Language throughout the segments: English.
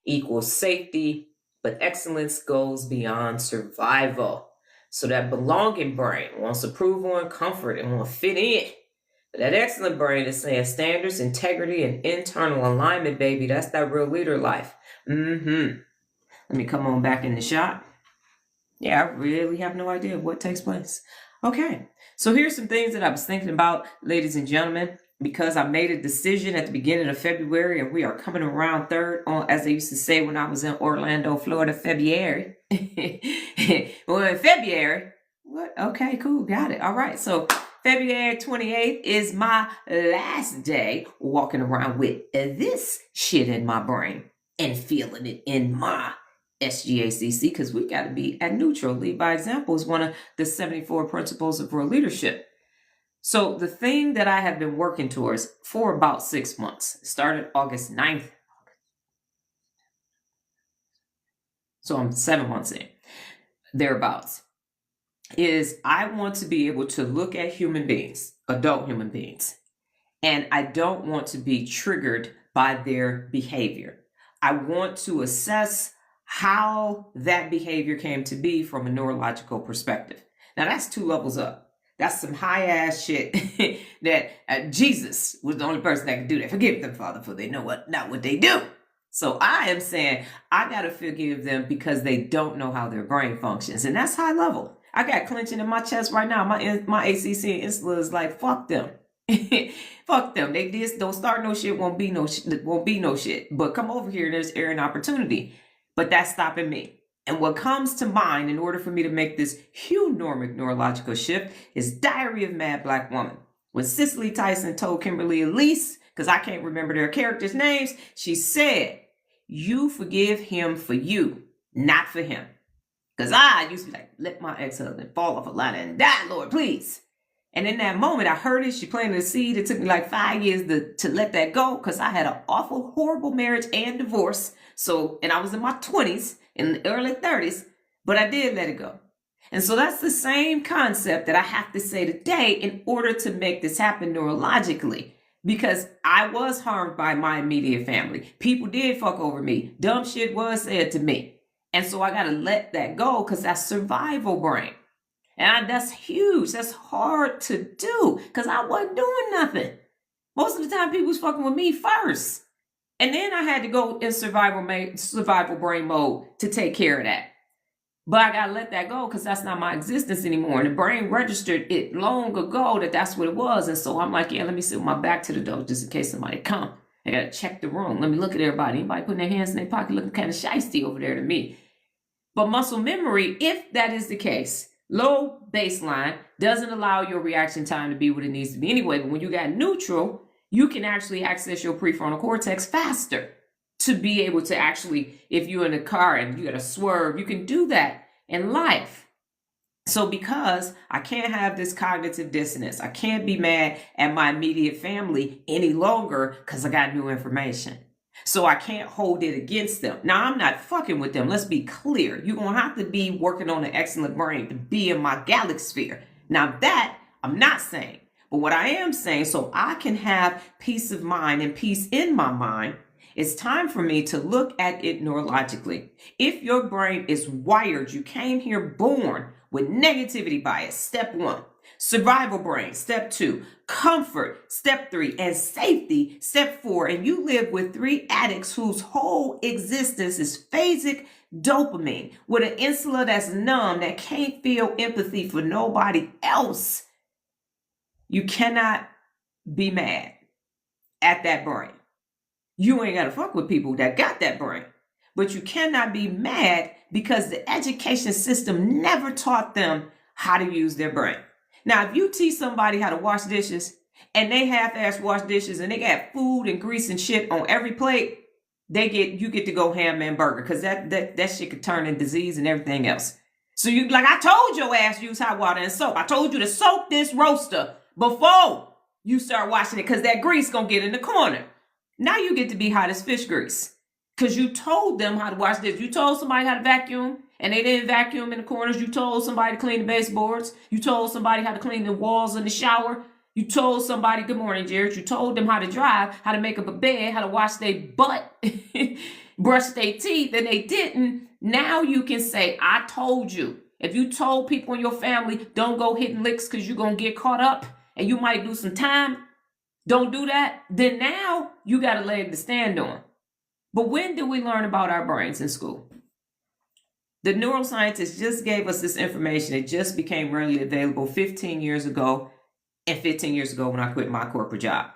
equals safety, but excellence goes beyond survival. So that belonging brain wants approval and comfort and want to fit in. But that excellent brain is saying standards, integrity, and internal alignment, baby. That's that real leader life. Let me come on back in the shot. Yeah, I really have no idea what takes place. Okay, so here's some things that I was thinking about, ladies and gentlemen, because I made a decision at the beginning of February, and we are coming around third on, as they used to say when I was in Orlando, Florida, February. Well, in February, what? Okay, cool, got it. All right, so February 28th is my last day walking around with this shit in my brain and feeling it in my SGACC, because we got to be at neutral. Lead by example is one of the 74 principles of real leadership. So the thing that I have been working towards for about 6 months, started August 9th. So I'm 7 months in, thereabouts, is I want to be able to look at human beings, adult human beings, and I don't want to be triggered by their behavior. I want to assess how that behavior came to be from a neurological perspective. Now that's 2 levels up. That's some high ass shit that Jesus was the only person that could do that. Forgive them, Father, for they know not what they do. So I am saying I got to forgive them because they don't know how their brain functions. And that's high level. I got clenching in my chest right now. My ACC and Insula is like, fuck them. Fuck them. They just don't start no shit, won't be no shit. But come over here, there's air and opportunity. But that's stopping me. And what comes to mind in order for me to make this huge neurological shift is Diary of Mad Black Woman. When Cicely Tyson told Kimberly Elise, because I can't remember their characters' names, she said, you forgive him for you, not for him. Because I used to be like, let my ex-husband fall off a ladder and die, Lord, please. And in that moment, I heard it. She planted a seed. It took me like 5 years to let that go because I had an awful, horrible marriage and divorce. So, and I was in my 20s, in the early 30s, but I did let it go. And so that's the same concept that I have to say today in order to make this happen neurologically. Because I was harmed by my immediate family. People did fuck over me. Dumb shit was said to me. And so I got to let that go because that's survival brain. And that's huge. That's hard to do because I wasn't doing nothing. Most of the time, people was fucking with me first. And then I had to go in survival brain mode to take care of that. But I got to let that go because that's not my existence anymore. And the brain registered it long ago that that's what it was. And so I'm like, yeah, let me sit with my back to the door just in case somebody come. I got to check the room. Let me look at everybody. Anybody putting their hands in their pocket looking kind of shiesty over there to me. But muscle memory, if that is the case, low baseline doesn't allow your reaction time to be what it needs to be anyway. But when you got neutral, you can actually access your prefrontal cortex faster to be able to actually, if you're in a car and you got to swerve, you can do that in life. So because I can't have this cognitive dissonance, I can't be mad at my immediate family any longer because I got new information. So I can't hold it against them. Now, I'm not fucking with them. Let's be clear. You're going to have to be working on an excellent brain to be in my galaxy. Now, that I'm not saying. But what I am saying, so I can have peace of mind and peace in my mind, it's time for me to look at it neurologically. If your brain is wired, you came here born with negativity bias, step 1. Survival brain, step 2. Comfort, step 3. And safety, step 4. And you live with 3 addicts whose whole existence is phasic dopamine, with an insula that's numb, that can't feel empathy for nobody else. You cannot be mad at that brain. You ain't got to fuck with people that got that brain. But you cannot be mad because the education system never taught them how to use their brain. Now, if you teach somebody how to wash dishes and they half-ass wash dishes and they got food and grease and shit on every plate, you get to go ham and burger because that shit could turn into disease and everything else. So you, like I told your ass, use hot water and soap. I told you to soak this roaster before you start washing it because that grease gonna get in the corner. Now you get to be hot as fish grease because you told them how to wash this. You told somebody how to vacuum and they didn't vacuum in the corners. You told somebody to clean the baseboards. You told somebody how to clean the walls in the shower. You told somebody, good morning, Jared. You told them how to drive, how to make up a bed, how to wash their butt. brushed their teeth and they didn't, now you can say, I told you. If you told people in your family, don't go hitting licks because you're going to get caught up and you might do some time, don't do that, then now you got a leg to stand on. But when did we learn about our brains in school? The neuroscientists just gave us this information. It just became readily available 15 years ago and 15 years ago when I quit my corporate job.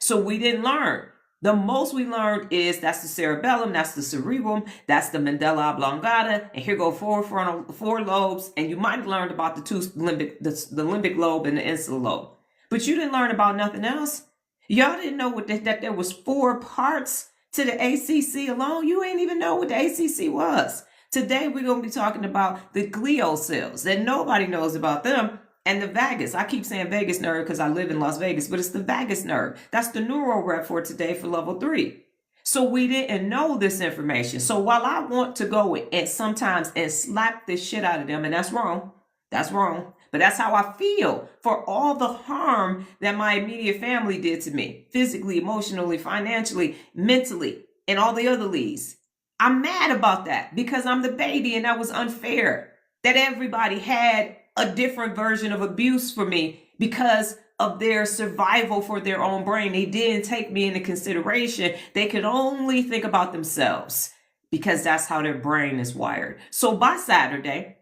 So we didn't learn. The most we learned is that's the cerebellum, that's the cerebrum, that's the medulla oblongata, and here go four lobes, and you might have learned about the limbic lobe and the insular lobe. But you didn't learn about nothing else. Y'all didn't know that there was 4 parts to the ACC alone. You ain't even know what the ACC was. Today, we're going to be talking about the glial cells that nobody knows about them, and the vagus. I keep saying vagus nerve because I live in Las Vegas, but it's the vagus nerve. That's the neural rep for today for level 3. So we didn't know this information. So while I want to go and sometimes and slap the shit out of them, and that's wrong, but that's how I feel for all the harm that my immediate family did to me, physically, emotionally, financially, mentally, and all the other leads. I'm mad about that because I'm the baby and that was unfair that everybody had a different version of abuse for me because of their survival for their own brain. They didn't take me into consideration. They could only think about themselves because that's how their brain is wired. So by Saturday,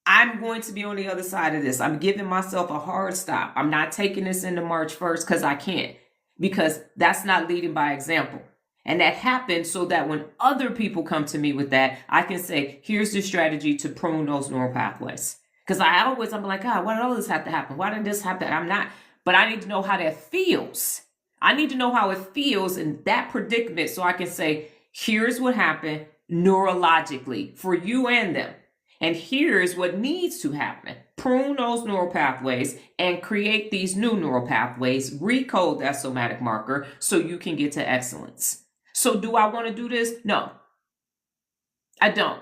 I'm going to be on the other side of this. I'm giving myself a hard stop. I'm not taking this into March 1st because I can't, because that's not leading by example. And that happens so that when other people come to me with that, I can say, here's the strategy to prune those neural pathways. Because I'm like, God, why did all this have to happen? Why did this happen? But I need to know how that feels. I need to know how it feels in that predicament so I can say, here's what happened neurologically for you and them. And here's what needs to happen. Prune those neural pathways and create these new neural pathways, recode that somatic marker so you can get to excellence. So do I want to do this? No, I don't.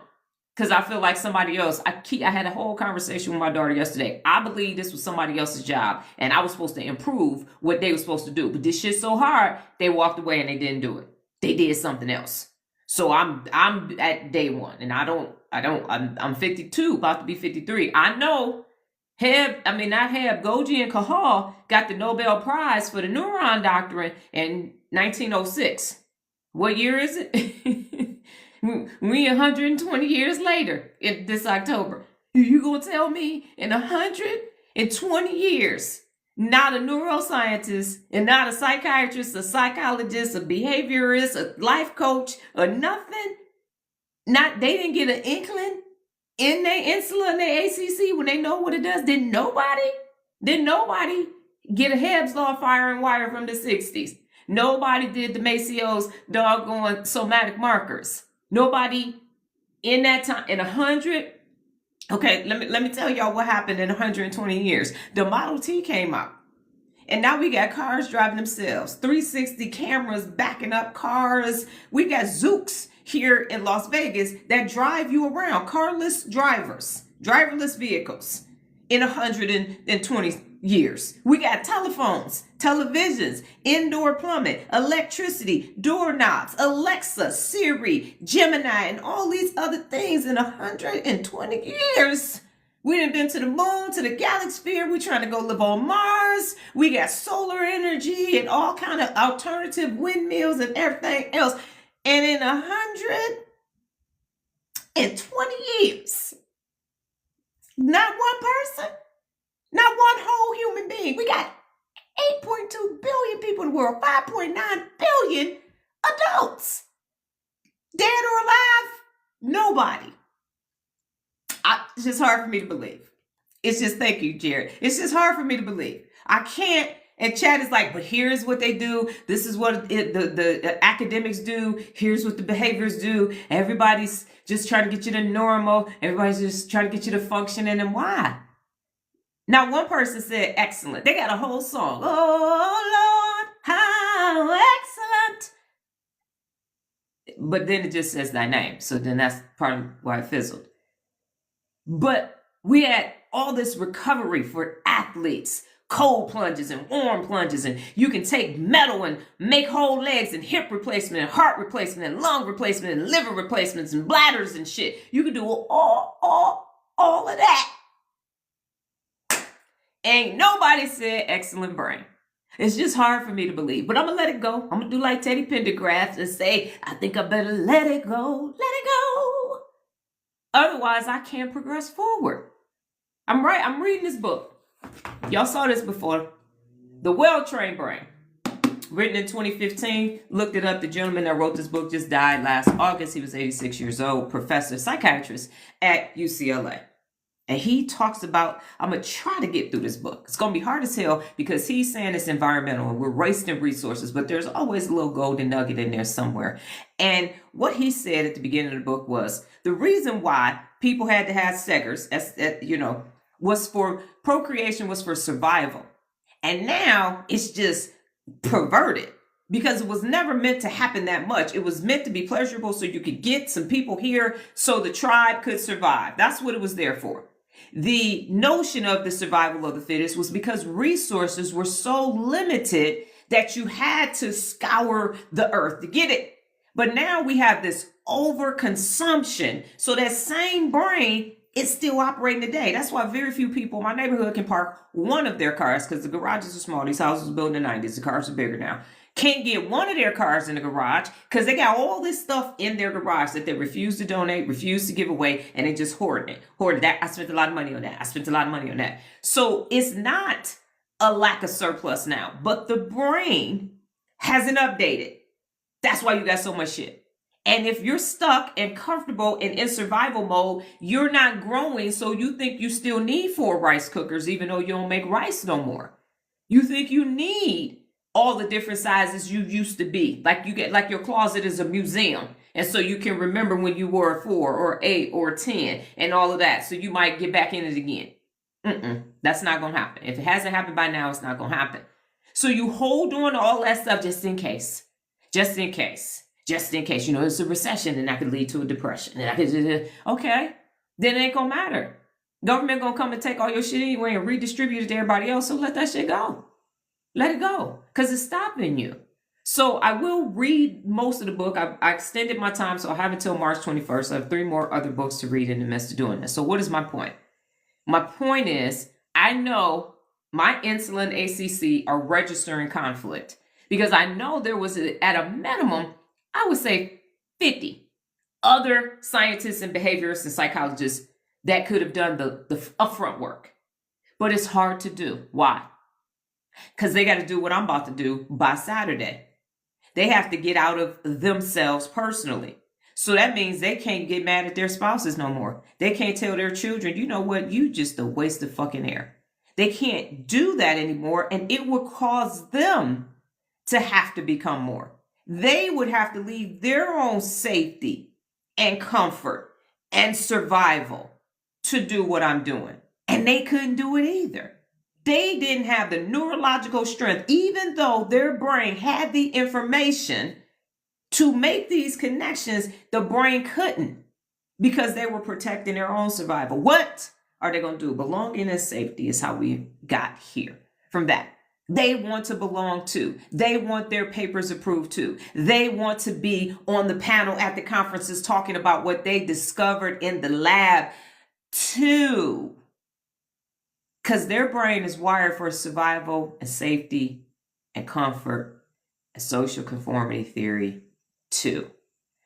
Because I feel like somebody else, I had a whole conversation with my daughter yesterday. I believe this was somebody else's job and I was supposed to improve what they were supposed to do. But this shit's so hard, they walked away and they didn't do it. They did something else. So I'm at day 1 and I'm 52, about to be 53. I know Golgi and Cahal got the Nobel Prize for the neuron doctrine in 1906. What year is it? We 120 years later in this October. You gonna tell me in 120 years, not a neuroscientist and not a psychiatrist, a psychologist, a behaviorist, a life coach, or nothing? They didn't get an inkling in their insula and their ACC when they know what it does? Did nobody get a Hebb's law firing wire from the 60s? Nobody did the Macio's doggone somatic markers. Nobody in that time, in 100. Okay, let me tell y'all what happened in 120 years. The Model T came out. And now we got cars driving themselves. 360 cameras backing up cars. We got Zooks here in Las Vegas that drive you around. Carless drivers, driverless vehicles in 120 years. We got telephones, televisions, indoor plumbing, electricity, doorknobs, Alexa, Siri, Gemini, and all these other things in 120 years. We done been to the moon, to the galaxy. We're trying to go live on Mars. We got solar energy and all kind of alternative windmills and everything else. And in 120 years, not one person, not one whole human being. We got 8.2 billion people in the world, 5.9 billion adults. Dead or alive, nobody. It's just hard for me to believe. It's just, thank you, Jared. It's just hard for me to believe. I can't, and Chad is like, but here's what they do. This is what the academics do. Here's what the behaviors do. Everybody's just trying to get you to normal. Everybody's just trying to get you to function. And then why? Now, one person said, excellent. They got a whole song. Oh, Lord, how excellent. But then it just says thy name. So then that's part of why it fizzled. But we had all this recovery for athletes, cold plunges and warm plunges, and you can take metal and make whole legs and hip replacement and heart replacement and lung replacement and liver replacements and bladders and shit. You can do all of that. Ain't nobody said excellent brain. It's just hard for me to believe, but I'm going to let it go. I'm going to do like Teddy Pendergrass and say, I think I better let it go. Let it go. Otherwise, I can't progress forward. I'm reading this book. Y'all saw this before. The Well-Trained Brain. Written in 2015. Looked it up. The gentleman that wrote this book just died last August. He was 86 years old. Professor, psychiatrist at UCLA. And he talks about, I'm going to try to get through this book. It's going to be hard as hell because he's saying it's environmental and we're wasting resources, but there's always a little golden nugget in there somewhere. And what he said at the beginning of the book was the reason why people had to have seggers, was for procreation, was for survival. And now it's just perverted because it was never meant to happen that much. It was meant to be pleasurable so you could get some people here so the tribe could survive. That's what it was there for. The notion of the survival of the fittest was because resources were so limited that you had to scour the earth to get it. But now we have this overconsumption. So that same brain is still operating today. That's why very few people in my neighborhood can park one of their cars because the garages are small. These houses were built in the 90s. The cars are bigger now. Can't get one of their cars in the garage because they got all this stuff in their garage that they refuse to donate, refuse to give away, and they just hoard it. Hoard that. I spent a lot of money on that. I spent a lot of money on that. So it's not a lack of surplus now, but the brain hasn't updated. That's why you got so much shit. And if you're stuck and comfortable and in survival mode, you're not growing. So you think you still need 4 rice cookers, even though you don't make rice no more. You think you need all the different sizes you used to be. Like your closet is a museum. And so you can remember when you were 4 or 8 or 10 and all of that. So you might get back in it again. That's not going to happen. If it hasn't happened by now, it's not going to happen. So you hold on to all that stuff just in case. Just in case. Just in case. It's a recession and that could lead to a depression. And I could okay. Then it ain't going to matter. Government going to come and take all your shit anyway and redistribute it to everybody else. So let that shit go. Let it go because it's stopping you. So I will read most of the book. I extended my time, so I have until March 21st. I have 3 more other books to read in the midst of doing this. So what is my point? My point is I know my insulin ACC are registering conflict because I know there was, at a minimum, I would say 50 other scientists and behaviorists and psychologists that could have done the upfront work. But it's hard to do. Why? Because they got to do what I'm about to do by Saturday. They have to get out of themselves personally. So that means they can't get mad at their spouses no more. They can't tell their children, you know what, you just a waste of fucking air. They can't do that anymore, and it will cause them to have to become more. They would have to leave their own safety and comfort and survival to do what I'm doing. And they couldn't do it either. They didn't have the neurological strength, even though their brain had the information to make these connections, the brain couldn't because they were protecting their own survival. What are they going to do? Belonging and safety is how we got here from that. They want to belong to. They want their papers approved too. They want to be on the panel at the conferences talking about what they discovered in the lab too. Because their brain is wired for survival and safety and comfort and social conformity theory too.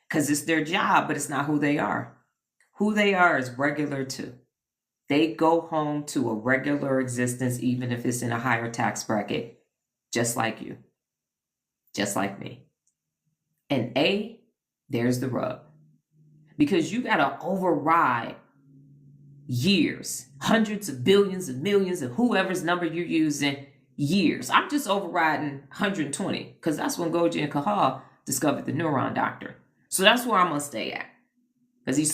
Because it's their job, but it's not who they are. Who they are is regular too. They go home to a regular existence, even if it's in a higher tax bracket, just like you, just like me. And there's the rub. Because you got to override years, hundreds of billions of millions of whoever's number you're using, years. I'm just overriding 120 because that's when Golgi and Cahal discovered the neuron doctor. So that's where I'm going to stay at. Because he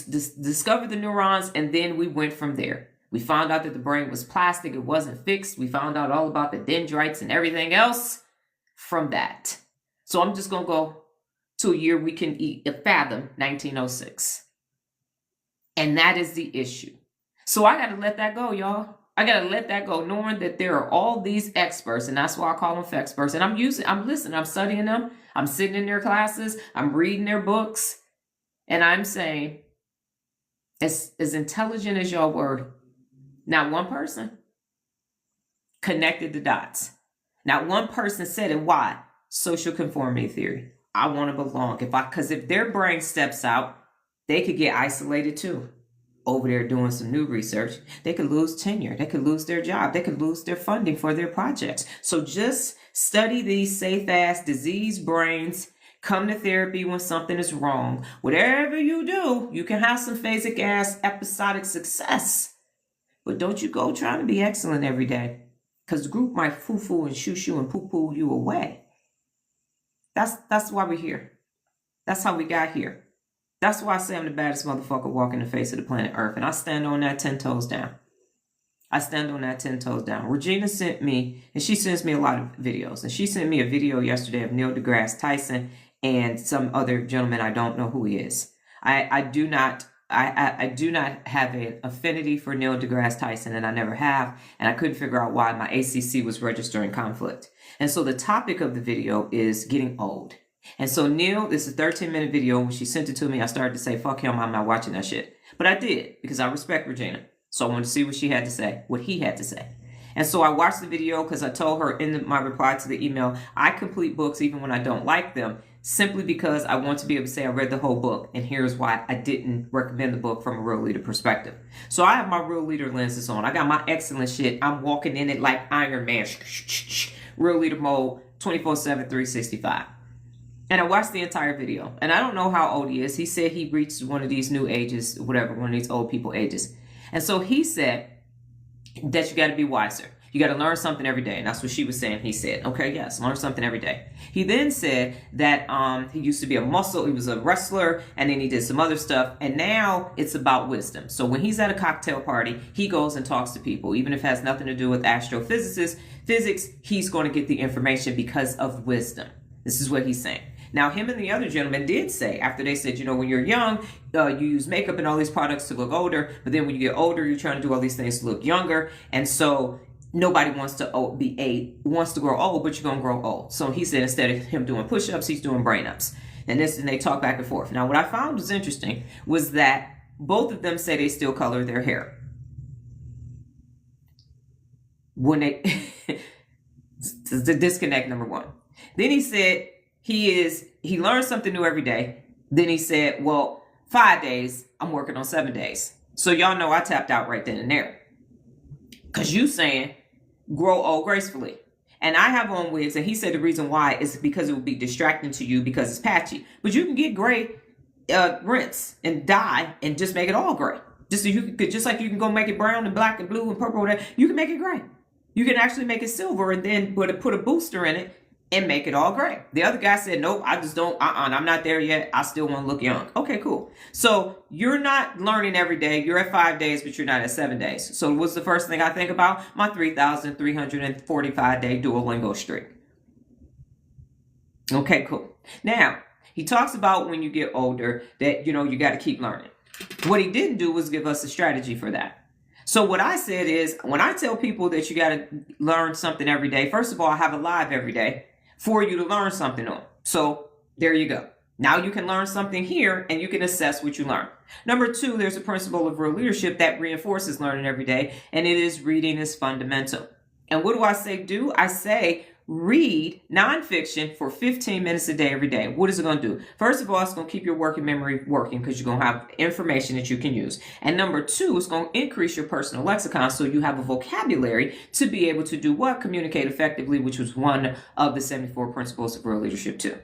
discovered the neurons, and then we went from there. We found out that the brain was plastic. It wasn't fixed. We found out all about the dendrites and everything else from that. So I'm just going to go to a year we can fathom, 1906. And that is the issue. So I got to let that go, y'all. I got to let that go, knowing that there are all these experts, and that's why I call them experts. And I'm listening, I'm studying them. I'm sitting in their classes. I'm reading their books. And I'm saying, as intelligent as y'all were, not one person connected the dots. Not one person said it. Why? Social conformity theory. I want to belong. Because if their brain steps out, they could get isolated too. Over there doing some new research, they could lose tenure. They could lose their job. They could lose their funding for their projects. So just study these safe-ass diseased brains. Come to therapy when something is wrong. Whatever you do, you can have some phasic ass episodic success. But don't you go trying to be excellent every day. Because the group might foo-foo and shoo-shoo and poo-poo you away. That's why we're here. That's how we got here. That's why I say I'm the baddest motherfucker walking the face of the planet Earth. And I stand on that 10 toes down. I stand on that 10 toes down. Regina sent me, and she sends me a lot of videos. And she sent me a video yesterday of Neil deGrasse Tyson and some other gentleman. I don't know who he is. I do not have an affinity for Neil deGrasse Tyson, and I never have. And I couldn't figure out why my ACC was registering conflict. And so the topic of the video is getting old. And so Neil, this is a 13-minute video. When she sent it to me, I started to say, fuck him, I'm not watching that shit. But I did, because I respect Regina. So I wanted to see what she had to say, what he had to say. And so I watched the video because I told her in my reply to the email, I complete books even when I don't like them, simply because I want to be able to say I read the whole book. And here's why I didn't recommend the book from a real leader perspective. So I have my real leader lenses on. I got my excellent shit. I'm walking in it like Iron Man. Real leader mode, 24/7, 365. And I watched the entire video. And I don't know how old he is. He said he reached one of these new ages, whatever, one of these old people ages. And so he said that you got to be wiser. You got to learn something every day. And that's what she was saying. He said, okay, yes, learn something every day. He then said that he used to be a muscle. He was a wrestler. And then he did some other stuff. And now it's about wisdom. So when he's at a cocktail party, he goes and talks to people. Even if it has nothing to do with physics, he's going to get the information because of wisdom. This is what he's saying. Now, him and the other gentleman did say, after they said, you know, when you're young, you use makeup and all these products to look older. But then when you get older, you're trying to do all these things to look younger. And so nobody wants to grow old, but you're going to grow old. So he said instead of him doing push-ups, he's doing brain-ups. And they talk back and forth. Now, what I found was interesting was that both of them say they still color their hair. When they, the disconnect number one. Then he said, he learns something new every day. Then he said, well, 5 days, I'm working on 7 days. So y'all know I tapped out right then and there. Because you saying, grow old gracefully. And I have on wigs, and he said the reason why is because it would be distracting to you because it's patchy. But you can get gray, rinse, and dye, and just make it all gray. Just like you can go make it brown and black and blue and purple, whatever, you can make it gray. You can actually make it silver and then put a booster in it and make it all gray. The other guy said, nope, I just don't, I'm not there yet. I still want to look young. Okay, cool. So you're not learning every day. You're at 5 days, but you're not at 7 days. So what's the first thing I think about? My 3,345 day Duolingo streak. Okay, cool. Now, he talks about when you get older that, you know, you got to keep learning. What he didn't do was give us a strategy for that. So what I said is, when I tell people that you got to learn something every day, first of all, I have a live every day for you to learn something on. So there you go. Now you can learn something here and you can assess what you learn. Number two, there's a principle of real leadership that reinforces learning every day, and it is reading is fundamental. And what do I say do? I say read nonfiction for 15 minutes a day every day. What is it going to do? First of all, it's going to keep your working memory working because you're going to have information that you can use. And number two, it's going to increase your personal lexicon so you have a vocabulary to be able to do what? Communicate effectively, which was one of the 74 principles of real leadership too.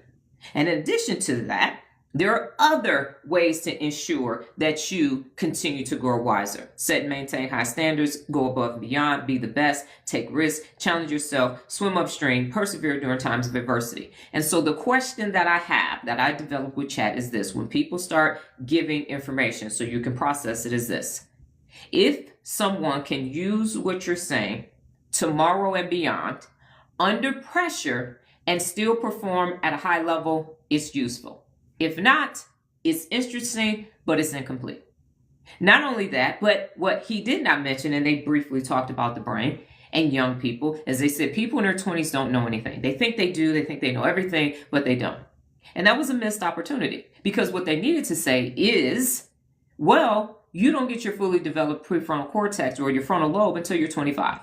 And in addition to that, there are other ways to ensure that you continue to grow wiser. Set and maintain high standards, go above and beyond, be the best, take risks, challenge yourself, swim upstream, persevere during times of adversity. And so the question that I have, that I developed with chat is this. When people start giving information so you can process it, is this. If someone can use what you're saying tomorrow and beyond under pressure and still perform at a high level, it's useful. If not, it's interesting, but it's incomplete. Not only that, but what he did not mention, and they briefly talked about the brain and young people, as they said, people in their 20s don't know anything. They think they do, they think they know everything, but they don't. And that was a missed opportunity, because what they needed to say is, well, you don't get your fully developed prefrontal cortex or your frontal lobe until you're 25.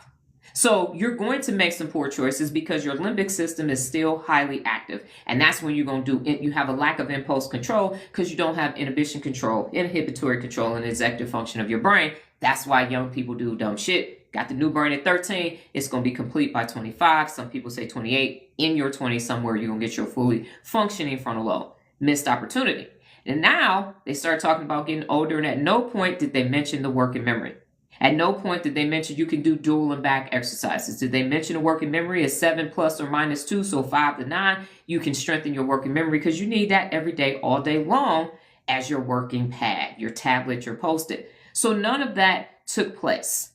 So you're going to make some poor choices because your limbic system is still highly active. And that's when you're going to do it. You have a lack of impulse control because you don't have inhibition control, inhibitory control, and executive function of your brain. That's why young people do dumb shit. Got the new brain at 13. It's going to be complete by 25. Some people say 28. In your 20s somewhere, you're going to get your fully functioning frontal lobe. Missed opportunity. And now they start talking about getting older, and at no point did they mention the working memory. At no point did they mention you can do dual and back exercises. Did they mention a working memory is 7 plus or minus 2, so 5 to 9? You can strengthen your working memory because you need that every day, all day long as your working pad, your tablet, your Post-it. So none of that took place.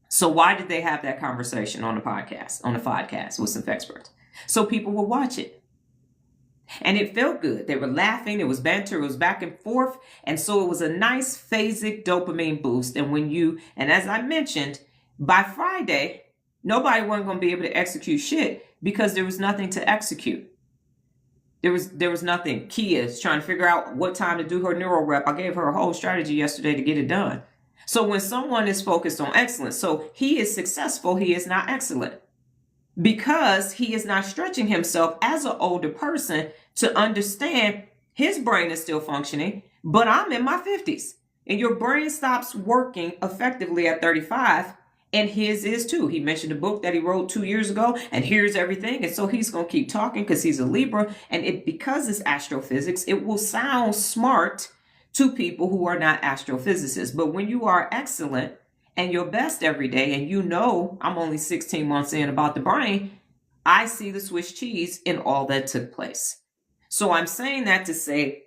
So why did they have that conversation on the podcast with some experts? So people will watch it. And it felt good. They were laughing. It was banter. It was back and forth. And so it was a nice phasic dopamine boost. And as I mentioned, by Friday, nobody wasn't going to be able to execute shit because there was nothing to execute. There was nothing. Kia's trying to figure out what time to do her neural rep. I gave her a whole strategy yesterday to get it done. So when someone is focused on excellence, so he is successful, he is not excellent. Because he is not stretching himself as an older person to understand his brain is still functioning, but I'm in my 50s. And your brain stops working effectively at 35, and his is too. He mentioned a book that he wrote 2 years ago, and here's everything. And so he's going to keep talking because he's a Libra. And because it's astrophysics, it will sound smart to people who are not astrophysicists. But when you are excellent, and your best every day, and you know I'm only 16 months in about the brain, I see the Swiss cheese in all that took place. So I'm saying that to say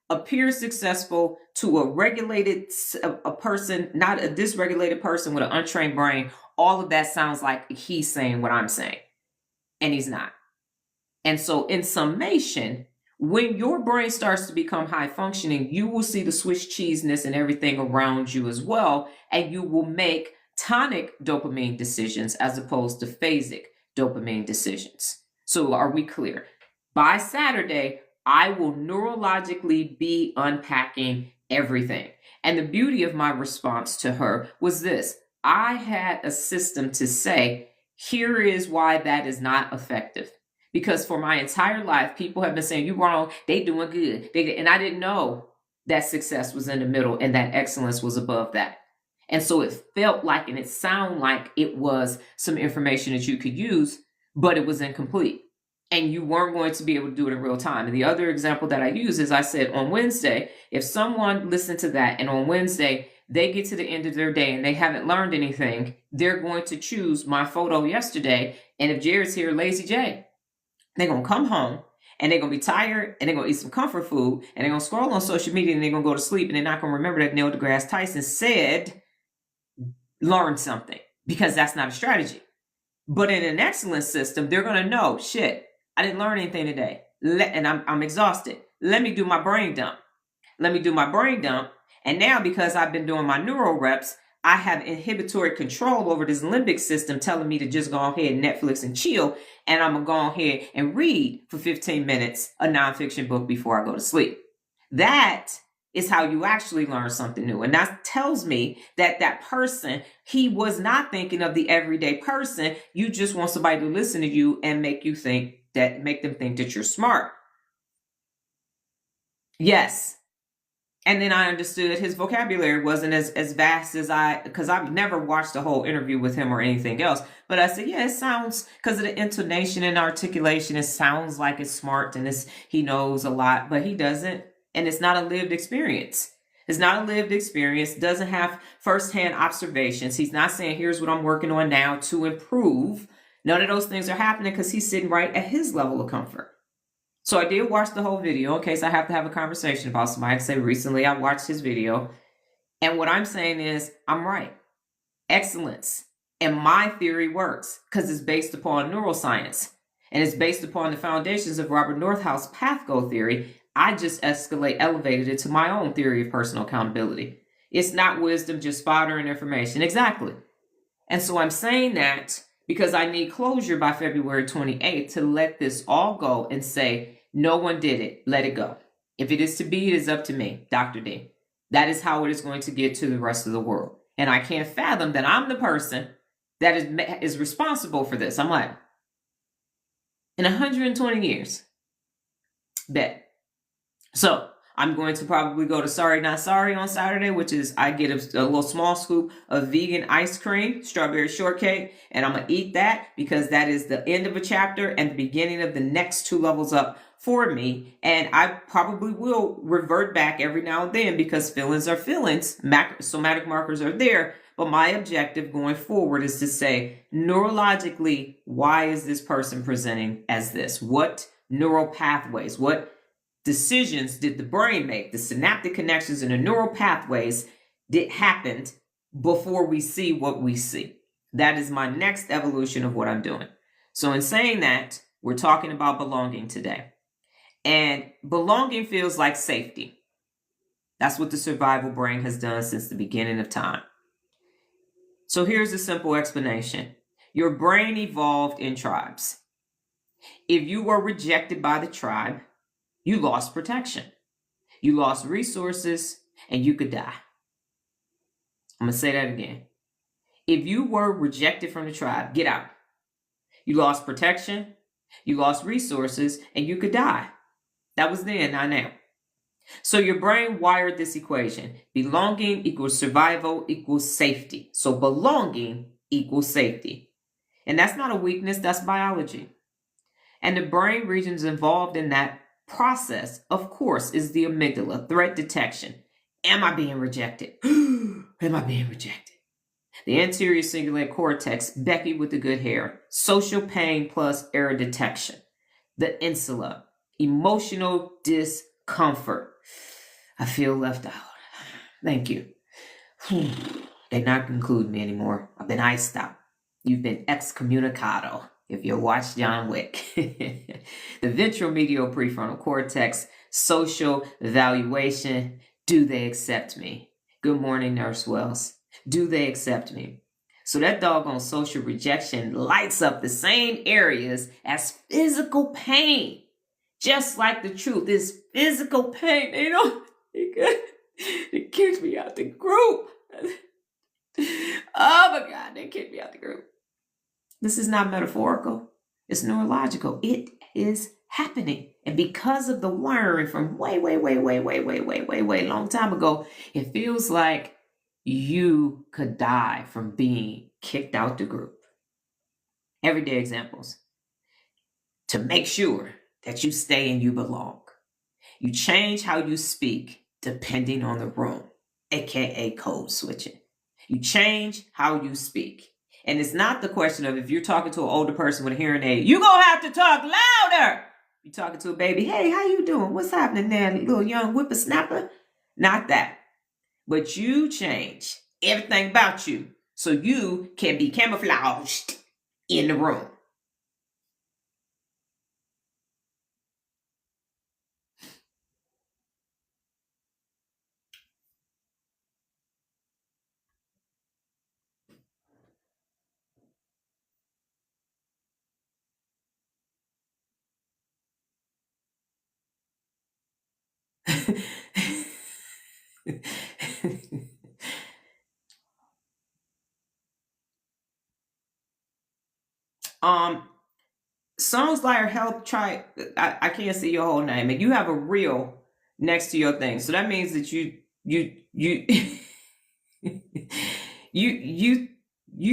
appear successful to a person, not a dysregulated person with an untrained brain. All of that sounds like he's saying what I'm saying, and he's not. And so in summation, when your brain starts to become high functioning, you will see the Swiss cheesiness and everything around you as well. And you will make tonic dopamine decisions as opposed to phasic dopamine decisions. So are we clear? By Saturday, I will neurologically be unpacking everything. And the beauty of my response to her was this. I had a system to say, here is why that is not effective. Because for my entire life, people have been saying, you're wrong, they doing good. And I didn't know that success was in the middle and that excellence was above that. And so it felt like, and it sounded like it was some information that you could use, but it was incomplete. And you weren't going to be able to do it in real time. And the other example that I use is I said on Wednesday, if someone listened to that and on Wednesday, they get to the end of their day and they haven't learned anything, they're going to choose my photo yesterday. And if Jared's here, Lazy J, they're going to come home and they're going to be tired and they're going to eat some comfort food and they're going to scroll on social media and they're going to go to sleep and they're not going to remember that Neil deGrasse Tyson said, learn something, because that's not a strategy. But in an excellence system, they're going to know, shit, I didn't learn anything today and I'm exhausted. Let me do my brain dump. And now because I've been doing my neural reps, I have inhibitory control over this limbic system telling me to just go ahead and Netflix and chill. And I'm going to go ahead and read for 15 minutes a nonfiction book before I go to sleep. That is how you actually learn something new. And that tells me that that person, he was not thinking of the everyday person. You just want somebody to listen to you and make them think that you're smart. Yes. And then I understood his vocabulary wasn't as vast as because I've never watched a whole interview with him or anything else. But I said, yeah, it sounds, because of the intonation and articulation, it sounds like it's smart and he knows a lot, but he doesn't. And it's not a lived experience. Doesn't have firsthand observations. He's not saying, here's what I'm working on now to improve. None of those things are happening because he's sitting right at his level of comfort. So I did watch the whole video in case I have to have a conversation about somebody. Say recently I watched his video. And what I'm saying is I'm right. Excellence. And my theory works because it's based upon neuroscience. And it's based upon the foundations of Robert Northhaus' path goal theory. I just elevated it to my own theory of personal accountability. It's not wisdom, just fodder and information. Exactly. And so I'm saying that because I need closure by February 28th to let this all go and say, no one did it. Let it go. If it is to be, it is up to me, Dr. D. That is how it is going to get to the rest of the world. And I can't fathom that I'm the person that is responsible for this. I'm like, in 120 years, bet. So I'm going to probably go to Sorry Not Sorry on Saturday, which is I get a little small scoop of vegan ice cream, strawberry shortcake, and I'm going to eat that because that is the end of a chapter and the beginning of the next 2 levels up for me. And I probably will revert back every now and then because feelings are feelings. Somatic markers are there. But my objective going forward is to say, neurologically, why is this person presenting as this? What neural pathways, what decisions did the brain make? The synaptic connections in the neural pathways happened before we see what we see. That is my next evolution of what I'm doing. So in saying that, we're talking about belonging today. And belonging feels like safety. That's what the survival brain has done since the beginning of time. So here's a simple explanation. Your brain evolved in tribes. If you were rejected by the tribe, you lost protection. You lost resources and you could die. I'm going to say that again. If you were rejected from the tribe, get out. You lost protection, you lost resources, and you could die. That was then, not now. So your brain wired this equation. Belonging equals survival equals safety. So belonging equals safety. And that's not a weakness, that's biology. And the brain regions involved in that process, of course, is the amygdala, threat detection. Am I being rejected? Am I being rejected? The anterior cingulate cortex, Becky with the good hair, social pain plus error detection. The insula, emotional discomfort. I feel left out. Thank you. They're not including me anymore. I've been iced out. You've been excommunicado if you watch John Wick. The ventral medial prefrontal cortex, social evaluation. Do they accept me? Good morning, Nurse Wells. Do they accept me? So that doggone social rejection lights up the same areas as physical pain. Just like the truth is physical pain. They kicked me out the group. Oh my God, they kicked me out the group. This is not metaphorical. It's neurological. It is happening. And because of the wiring from way long time ago, it feels like you could die from being kicked out the group. Everyday examples. To make sure that you stay and you belong. You change how you speak depending on the room, aka code switching. You change how you speak. And it's not the question of if you're talking to an older person with a hearing aid, you're going to have to talk louder. You're talking to a baby, hey, how you doing? What's happening there, little young whippersnapper? Not that. But you change everything about you so you can be camouflaged in the room. Songs like help try. I can't see your whole name, and you have a reel next to your thing, so that means that you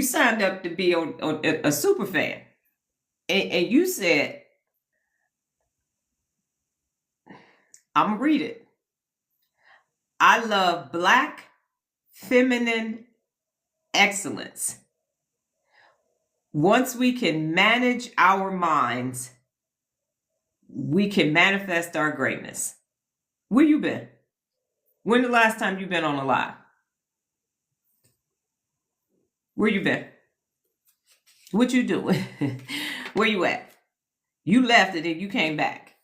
signed up to be on a super fan, and you said, I'm gonna read it. I love Black feminine excellence. Once we can manage our minds, we can manifest our greatness. Where you been? When the last time you been on a live? Where you been? What you doing? Where you at? You left and then you came back.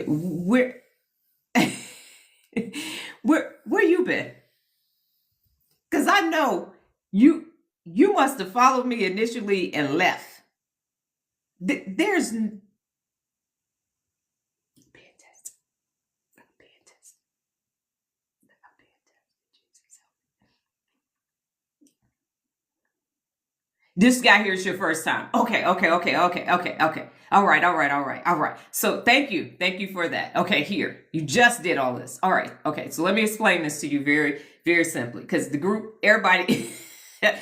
Where? Where you been? Because I know you must have followed me initially and left. There's this guy here is your first time. Okay. All right. So thank you for that. Okay, here, you just did all this. All right. Okay, so let me explain this to you very, very simply, because the group, everybody else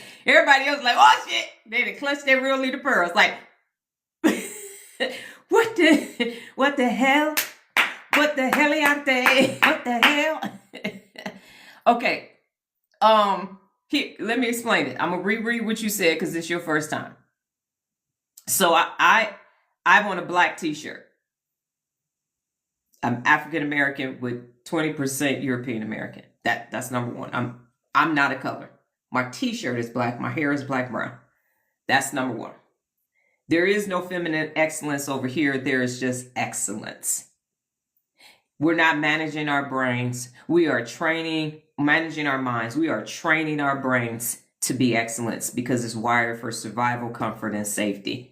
like, oh shit, they clutched their real leader pearls. Like, what the hell? What the heliante? What the hell? Okay. Here, let me explain it. I'm gonna reread what you said because it's your first time. So I want a black t-shirt. I'm African American with 20% European American. That's number one. I'm not a color. My t-shirt is black. My hair is black brown. That's number one. There is no feminine excellence over here. There is just excellence. We're not managing our brains. We are managing our minds. We are training our brains to be excellence because it's wired for survival, comfort, and safety.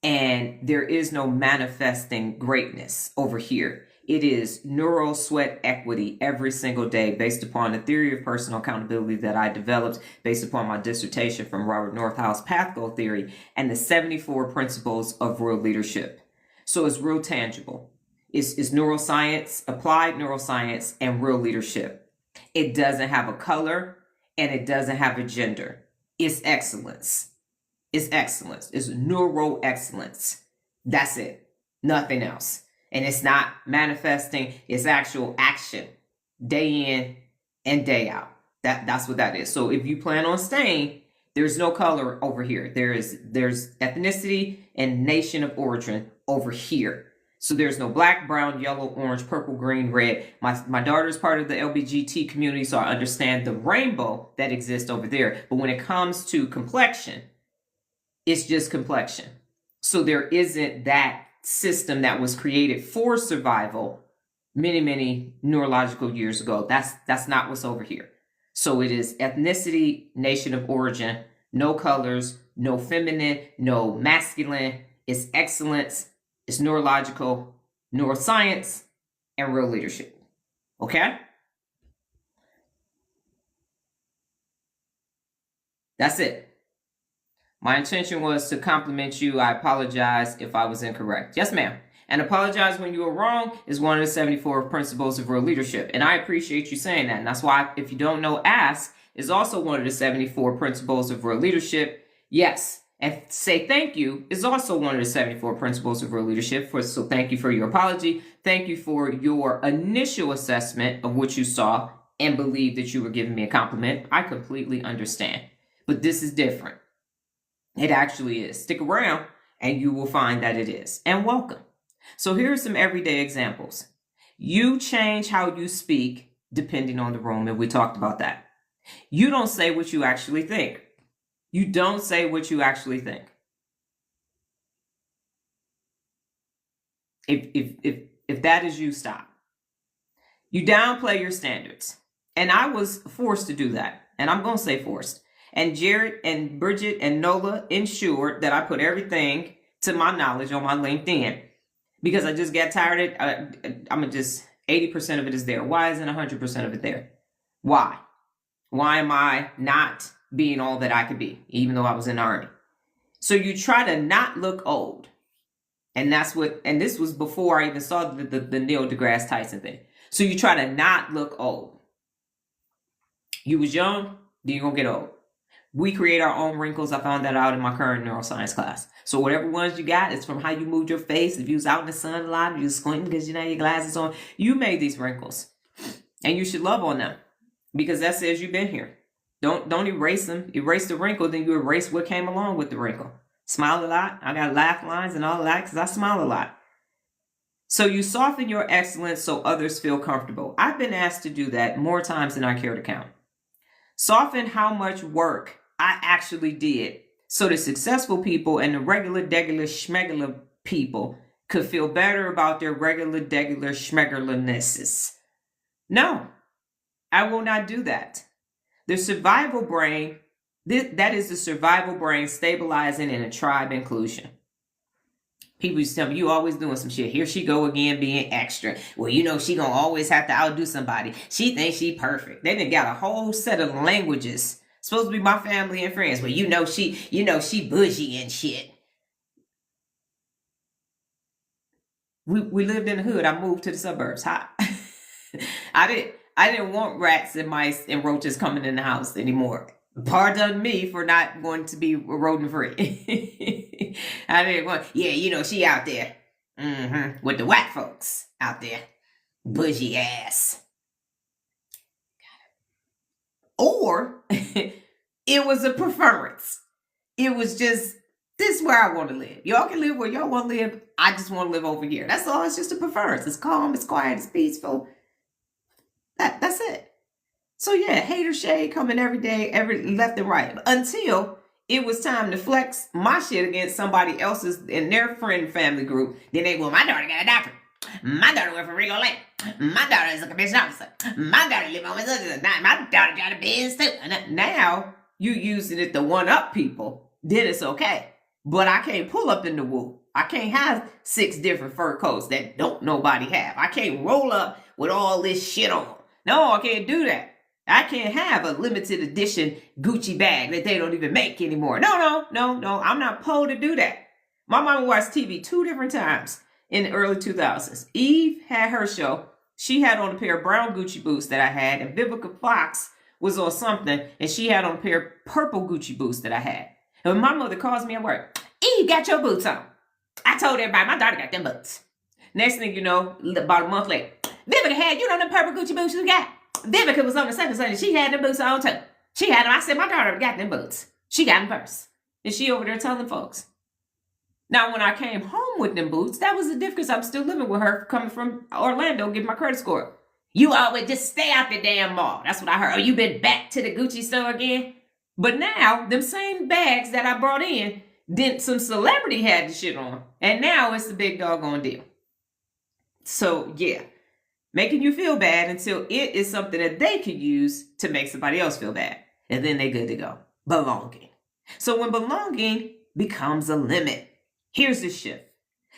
And there is no manifesting greatness over here. It is neural sweat equity every single day based upon the theory of personal accountability that I developed based upon my dissertation from Robert Northhouse Path Goal Theory and the 74 principles of real leadership. So it's real tangible. It's neuroscience, applied neuroscience, and real leadership. It doesn't have a color and it doesn't have a gender. It's excellence. It's excellence. It's neuro excellence. That's it. Nothing else. And it's not manifesting. It's actual action day in and day out. That's what that is. So if you plan on staying, there's no color over here. There's ethnicity and nation of origin over here. So there's no black, brown, yellow, orange, purple, green, red. My daughter's part of the LBGT community, so I understand the rainbow that exists over there. But when it comes to complexion, it's just complexion. So there isn't that system that was created for survival many, many neurological years ago. That's not what's over here. So it is ethnicity, nation of origin, no colors, no feminine, no masculine. It's excellence. It's neurological, neuroscience, and real leadership. Okay? That's it. My intention was to compliment you. I apologize if I was incorrect. Yes, ma'am. And apologize when you were wrong is one of the 74 principles of real leadership. And I appreciate you saying that. And that's why, if you don't know, ask is also one of the 74 principles of real leadership. Yes. And say thank you is also one of the 74 principles of real leadership. So thank you for your apology. Thank you for your initial assessment of what you saw and believe that you were giving me a compliment. I completely understand. But this is different. It actually is. Stick around and you will find that it is. And welcome. So here are some everyday examples. You change how you speak depending on the room, and we talked about that. You don't say what you actually think. You don't say what you actually think. If that is you, stop. You downplay your standards. And I was forced to do that. And I'm going to say forced. And Jared and Bridget and Nola ensured that I put everything to my knowledge on my LinkedIn. Because I just got tired of it. I'm just 80% of it is there. Why isn't 100% of it there? Why? Why am I not being all that I could be, even though I was in the Army? So you try to not look old. And this was before I even saw the Neil deGrasse Tyson thing. So you try to not look old. You was young, then you're going to get old. We create our own wrinkles. I found that out in my current neuroscience class. So whatever ones you got, it's from how you moved your face. If you was out in the sun a lot, if you was squinting because you know your glasses on, you made these wrinkles. And you should love on them because that says you've been here. Don't erase them. Erase the wrinkle, then you erase what came along with the wrinkle. Smile a lot. I got laugh lines and all that because I smile a lot. So you soften your excellence so others feel comfortable. I've been asked to do that more times than I care to count. Soften how much work I actually did so the successful people and the regular, degular, schmegular people could feel better about their regular, degular, schmegularnesses. No, I will not do that. The survival brain, that is the survival brain stabilizing in a tribe inclusion. People used to tell me, you always doing some shit. Here she go again being extra. Well, she gonna always have to outdo somebody. She thinks she perfect. They done got a whole set of languages. Supposed to be my family and friends. Well, she bougie and shit. We lived in the hood. I moved to the suburbs. I didn't want rats and mice and roaches coming in the house anymore. Pardon me for not wanting to be rodent free. I didn't want, she out there. With the white folks out there. Bougie ass. Or it was a preference. It was just, this is where I want to live. Y'all can live where y'all want to live. I just want to live over here. That's all. It's just a preference. It's calm, it's quiet, it's peaceful. That's it. So yeah, hater shade coming every day, every left and right. Until it was time to flex my shit against somebody else's in their friend family group. Then they go, my daughter got a doctor. My daughter went for Rico Lane. My daughter is a commissioned officer. My daughter live on with my daughter got a Benz too. Now you using it to one up people. Then it's okay. But I can't pull up in the woo. I can't have 6 different fur coats that don't nobody have. I can't roll up with all this shit on. No, I can't do that. I can't have a limited edition Gucci bag that they don't even make anymore. No. I'm not supposed to do that. My mama watched TV 2 different times in the early 2000s. Eve had her show. She had on a pair of brown Gucci boots that I had, and Vivica Fox was on something, and she had on a pair of purple Gucci boots that I had. And when my mother calls me at work, Eve got your boots on. I told everybody my daughter got them boots. Next thing you know, about a month later, Vivica had, them purple Gucci boots you got. Vivica was on the second Sunday. She had them boots on too. She had them. I said, my daughter got them boots. She got them first. And she over there telling folks. Now, when I came home with them boots, that was the difference. I'm still living with her coming from Orlando, getting my credit score. You always just stay out the damn mall. That's what I heard. Oh, you been back to the Gucci store again? But now, them same bags that I brought in, then some celebrity had the shit on. And now it's the big doggone deal. So, yeah. Making you feel bad until it is something that they could use to make somebody else feel bad. And then they're good to go. Belonging. So when belonging becomes a limit, here's the shift.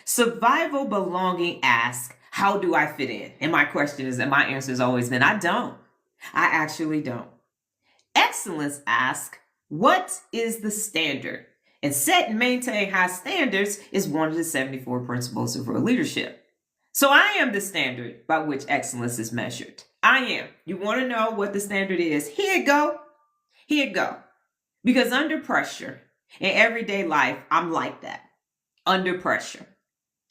Survival belonging asks, how do I fit in? And my question is, and my answer has always been, I don't. I actually don't. Excellence asks, what is the standard? And set and maintain high standards is one of the 74 principles of real leadership. So I am the standard by which excellence is measured. I am. You want to know what the standard is? Here it go. Here it go. Because under pressure in everyday life, I'm like that. Under pressure.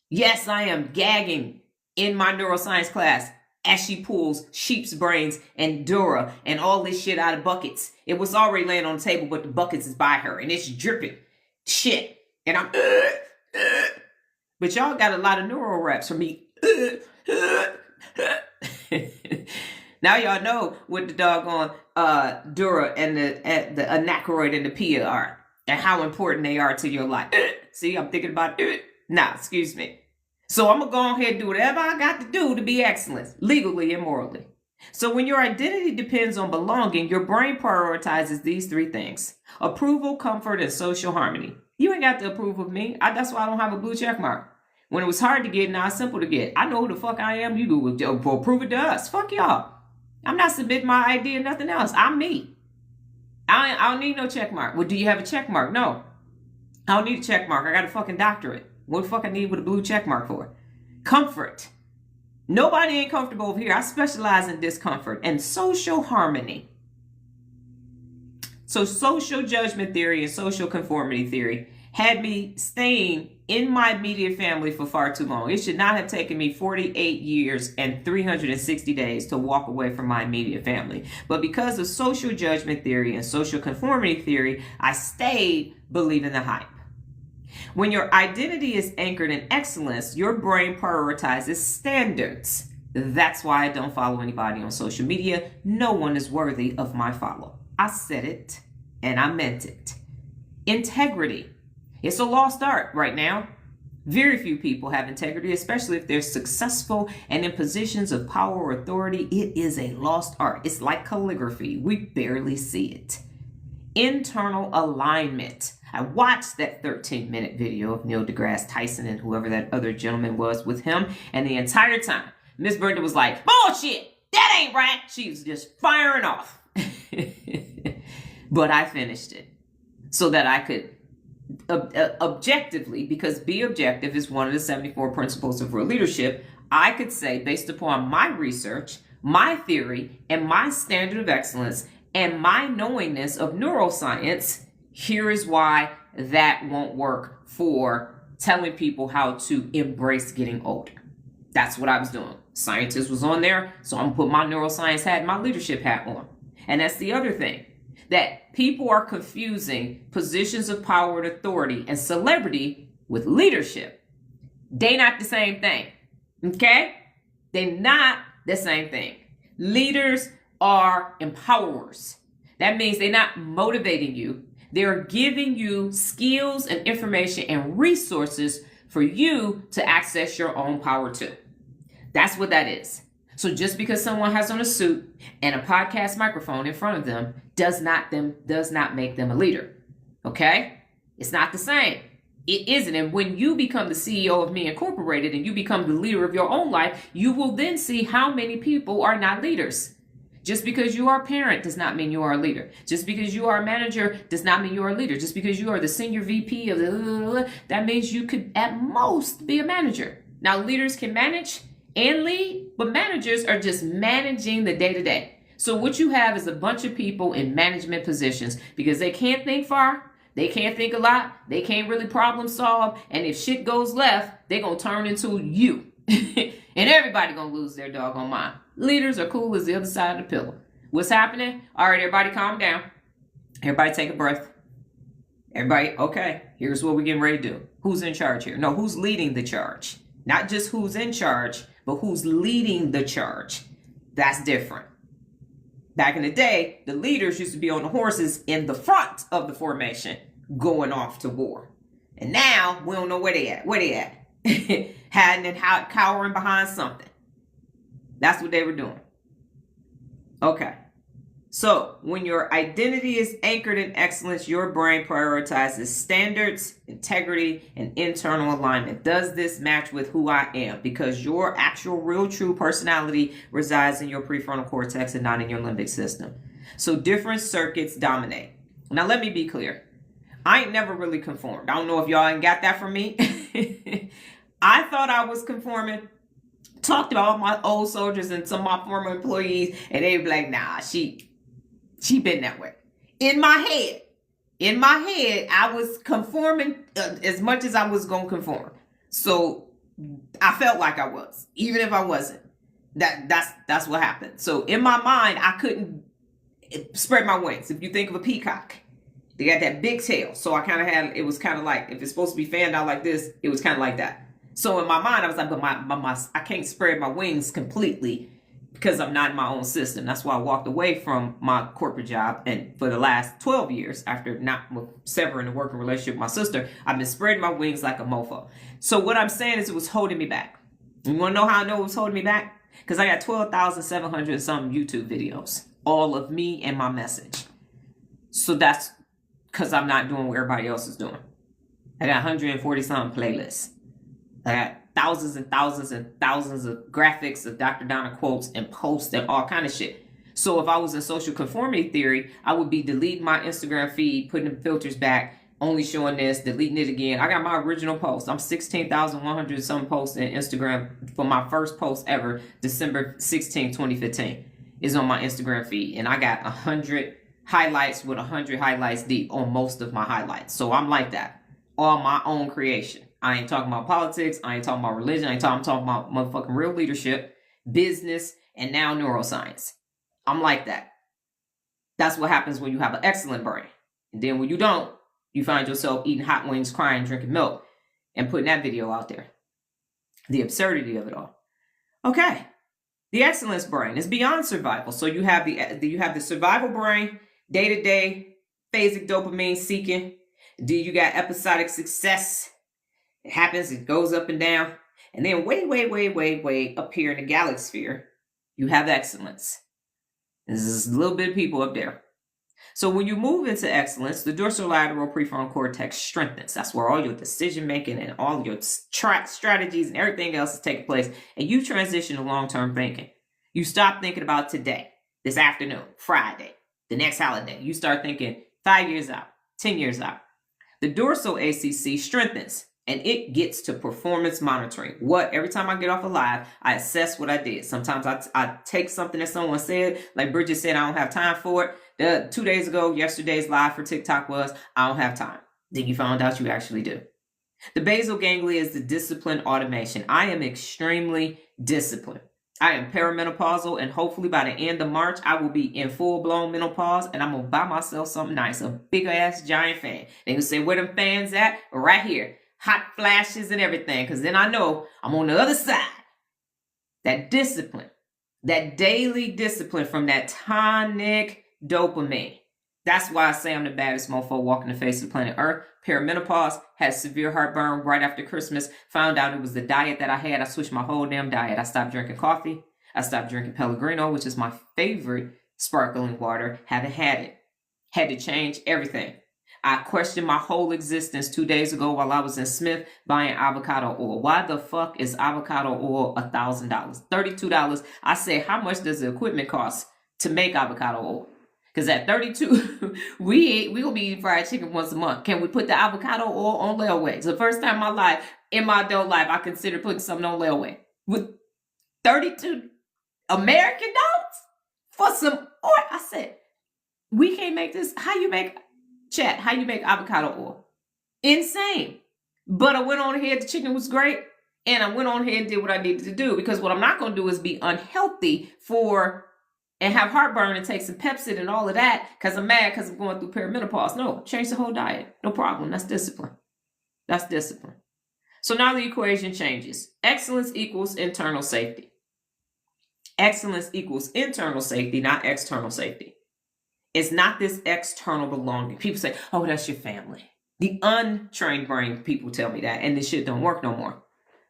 Yes, I am gagging in my neuroscience class as she pulls sheep's brains and dura and all this shit out of buckets. It was already laying on the table, but the buckets is by her and it's dripping shit. And I'm, but y'all got a lot of neuro reps from me. Now y'all know what the doggone dura and the anacroid and the pia are and how important they are to your life. See, I'm thinking about Nah, excuse me. So I'm gonna go ahead and do whatever I got to do to be excellent, legally and morally. So when your identity depends on belonging, your brain prioritizes these 3 things: approval, comfort, and social harmony. You ain't got to approve of me. That's why I don't have a blue check mark. When it was hard to get, now it's simple to get. I know who the fuck I am. You do prove it to us. Fuck y'all. I'm not submitting my ID or nothing else. I'm me. I don't need no check mark. Well, do you have a check mark? No. I don't need a check mark. I got a fucking doctorate. What the fuck I need with a blue check mark for? Comfort. Nobody ain't comfortable over here. I specialize in discomfort and social harmony. So social judgment theory and social conformity theory had me staying in my immediate family for far too long. It should not have taken me 48 years and 360 days to walk away from my immediate family. But because of social judgment theory and social conformity theory, I stayed believing the hype. When your identity is anchored in excellence, your brain prioritizes standards. That's why I don't follow anybody on social media. No one is worthy of my follow. I said it and I meant it. Integrity. It's a lost art right now. Very few people have integrity, especially if they're successful and in positions of power or authority. It is a lost art. It's like calligraphy. We barely see it. Internal alignment. I watched that 13-minute video of Neil deGrasse Tyson and whoever that other gentleman was with him. And the entire time, Miss Brenda was like, bullshit, that ain't right. She was just firing off. But I finished it so that I could objectively, because be objective is one of the 74 principles of real leadership, I could say, based upon my research, my theory, and my standard of excellence, and my knowingness of neuroscience, here is why that won't work for telling people how to embrace getting older. That's what I was doing. Scientist was on there, so I'm gonna put my neuroscience hat and my leadership hat on. And that's the other thing, that people are confusing positions of power and authority and celebrity with leadership. They not the same thing, okay? They're not the same thing. Leaders are empowerers. That means they're not motivating you. They're giving you skills and information and resources for you to access your own power too. That's what that is. So just because someone has on a suit and a podcast microphone in front of them does not make them a leader. Okay? It's not the same. It isn't. And when you become the CEO of Me Incorporated and you become the leader of your own life, you will then see how many people are not leaders. Just because you are a parent does not mean you are a leader. Just because you are a manager does not mean you are a leader. Just because you are the senior VP of that means you could at most be a manager. Now, leaders can manage and lead, but managers are just managing the day-to-day. So what you have is a bunch of people in management positions because they can't think far, they can't think a lot, they can't really problem solve, and if shit goes left, they're going to turn into you. And everybody going to lose their doggone mind. Leaders are cool as the other side of the pillow. What's happening? All right, everybody calm down. Everybody take a breath. Everybody, okay, here's what we're getting ready to do. Who's in charge here? No, who's leading the charge? Not just who's in charge, but who's leading the charge. That's different. Back in the day, the leaders used to be on the horses in the front of the formation going off to war. And now we don't know where they at. Where they at? Hiding and cowering behind something. That's what they were doing. Okay. So when your identity is anchored in excellence, your brain prioritizes standards, integrity, and internal alignment. Does this match with who I am? Because your actual, real, true personality resides in your prefrontal cortex and not in your limbic system. So different circuits dominate. Now, let me be clear. I ain't never really conformed. I don't know if y'all ain't got that from me. I thought I was conforming. Talked to all my old soldiers and some of my former employees, and they be like, nah, she been that way. In my head, I was conforming as much as I was going to conform. So I felt like I was, even if I wasn't. That's what happened. So in my mind, I couldn't spread my wings. If you think of a peacock, they got that big tail. So I kind of had, it was kind of like, if it's supposed to be fanned out like this, it was kind of like that. So in my mind, I was like, but I can't spread my wings completely because I'm not in my own system. That's why I walked away from my corporate job. And for the last 12 years, after not severing the working relationship with my sister, I've been spreading my wings like a mofo. So what I'm saying is it was holding me back. You want to know how I know it was holding me back? Because I got 12,700 some YouTube videos, all of me and my message. So that's because I'm not doing what everybody else is doing. I got 140 some playlists. I got thousands and thousands and thousands of graphics of Dr. Donna quotes and posts and all kind of shit. So if I was in social conformity theory, I would be deleting my Instagram feed, putting the filters back, only showing this, deleting it again. I got my original post. I'm 16,100 some posts in Instagram for my first post ever, December 16, 2015, is on my Instagram feed. And I got 100 highlights with 100 highlights deep on most of my highlights. So I'm like that. All my own creation. I ain't talking about politics. I ain't talking about religion. I'm talking about motherfucking real leadership, business, and now neuroscience. I'm like that. That's what happens when you have an excellent brain. And then when you don't, you find yourself eating hot wings, crying, drinking milk, and putting that video out there. The absurdity of it all. Okay. The excellence brain is beyond survival. So you have the survival brain, day-to-day, phasic dopamine seeking. You got episodic success. It happens, it goes up and down. And then way up here in the galaxy sphere, you have excellence. There's a little bit of people up there. So when you move into excellence, the dorsolateral prefrontal cortex strengthens. That's where all your decision making and all your strategies and everything else is taking place. And you transition to long-term thinking. You stop thinking about today, this afternoon, Friday, the next holiday. You start thinking 5 years out, 10 years out. The dorsal ACC strengthens and it gets to performance monitoring. Every time I get off a live, I assess what I did. Sometimes I take something that someone said, like Bridget said, I don't have time for it. 2 days ago, yesterday's live for TikTok was, I don't have time. Then you found out you actually do. The basal ganglia is the discipline automation. I am extremely disciplined. I am perimenopausal, and hopefully by the end of March, I will be in full-blown menopause, and I'm going to buy myself something nice, a big-ass giant fan. They can say, where them fans at? Right here. Hot flashes and everything, because then I know I'm on the other side. That discipline, that daily discipline from that tonic dopamine. That's why I say I'm the baddest mofo walking the face of planet Earth. Perimenopause, had severe heartburn right after Christmas. Found out it was the diet that I had. I switched my whole damn diet. I stopped drinking coffee. I stopped drinking Pellegrino, which is my favorite sparkling water. Haven't had it. Had to change everything. I questioned my whole existence 2 days ago while I was in Smith buying avocado oil. Why the fuck is avocado oil $1,000? $32. I said, how much does the equipment cost to make avocado oil? Because at 32, we will be eating fried chicken once a month. Can we put the avocado oil on layaway? It's the first time in my adult life, I considered putting something on layaway. With 32 American dollars for some oil. I said, we can't make this. How you make avocado oil? Insane. But I went on ahead. The chicken was great. And I went on ahead and did what I needed to do. Because what I'm not going to do is be unhealthy and have heartburn and take some Pepsid and all of that because I'm mad because I'm going through perimenopause. No, change the whole diet. No problem. That's discipline. That's discipline. So now the equation changes. Excellence equals internal safety. Excellence equals internal safety, not external safety. It's not this external belonging. People say, oh, that's your family. The untrained brain people tell me that, and this shit don't work no more.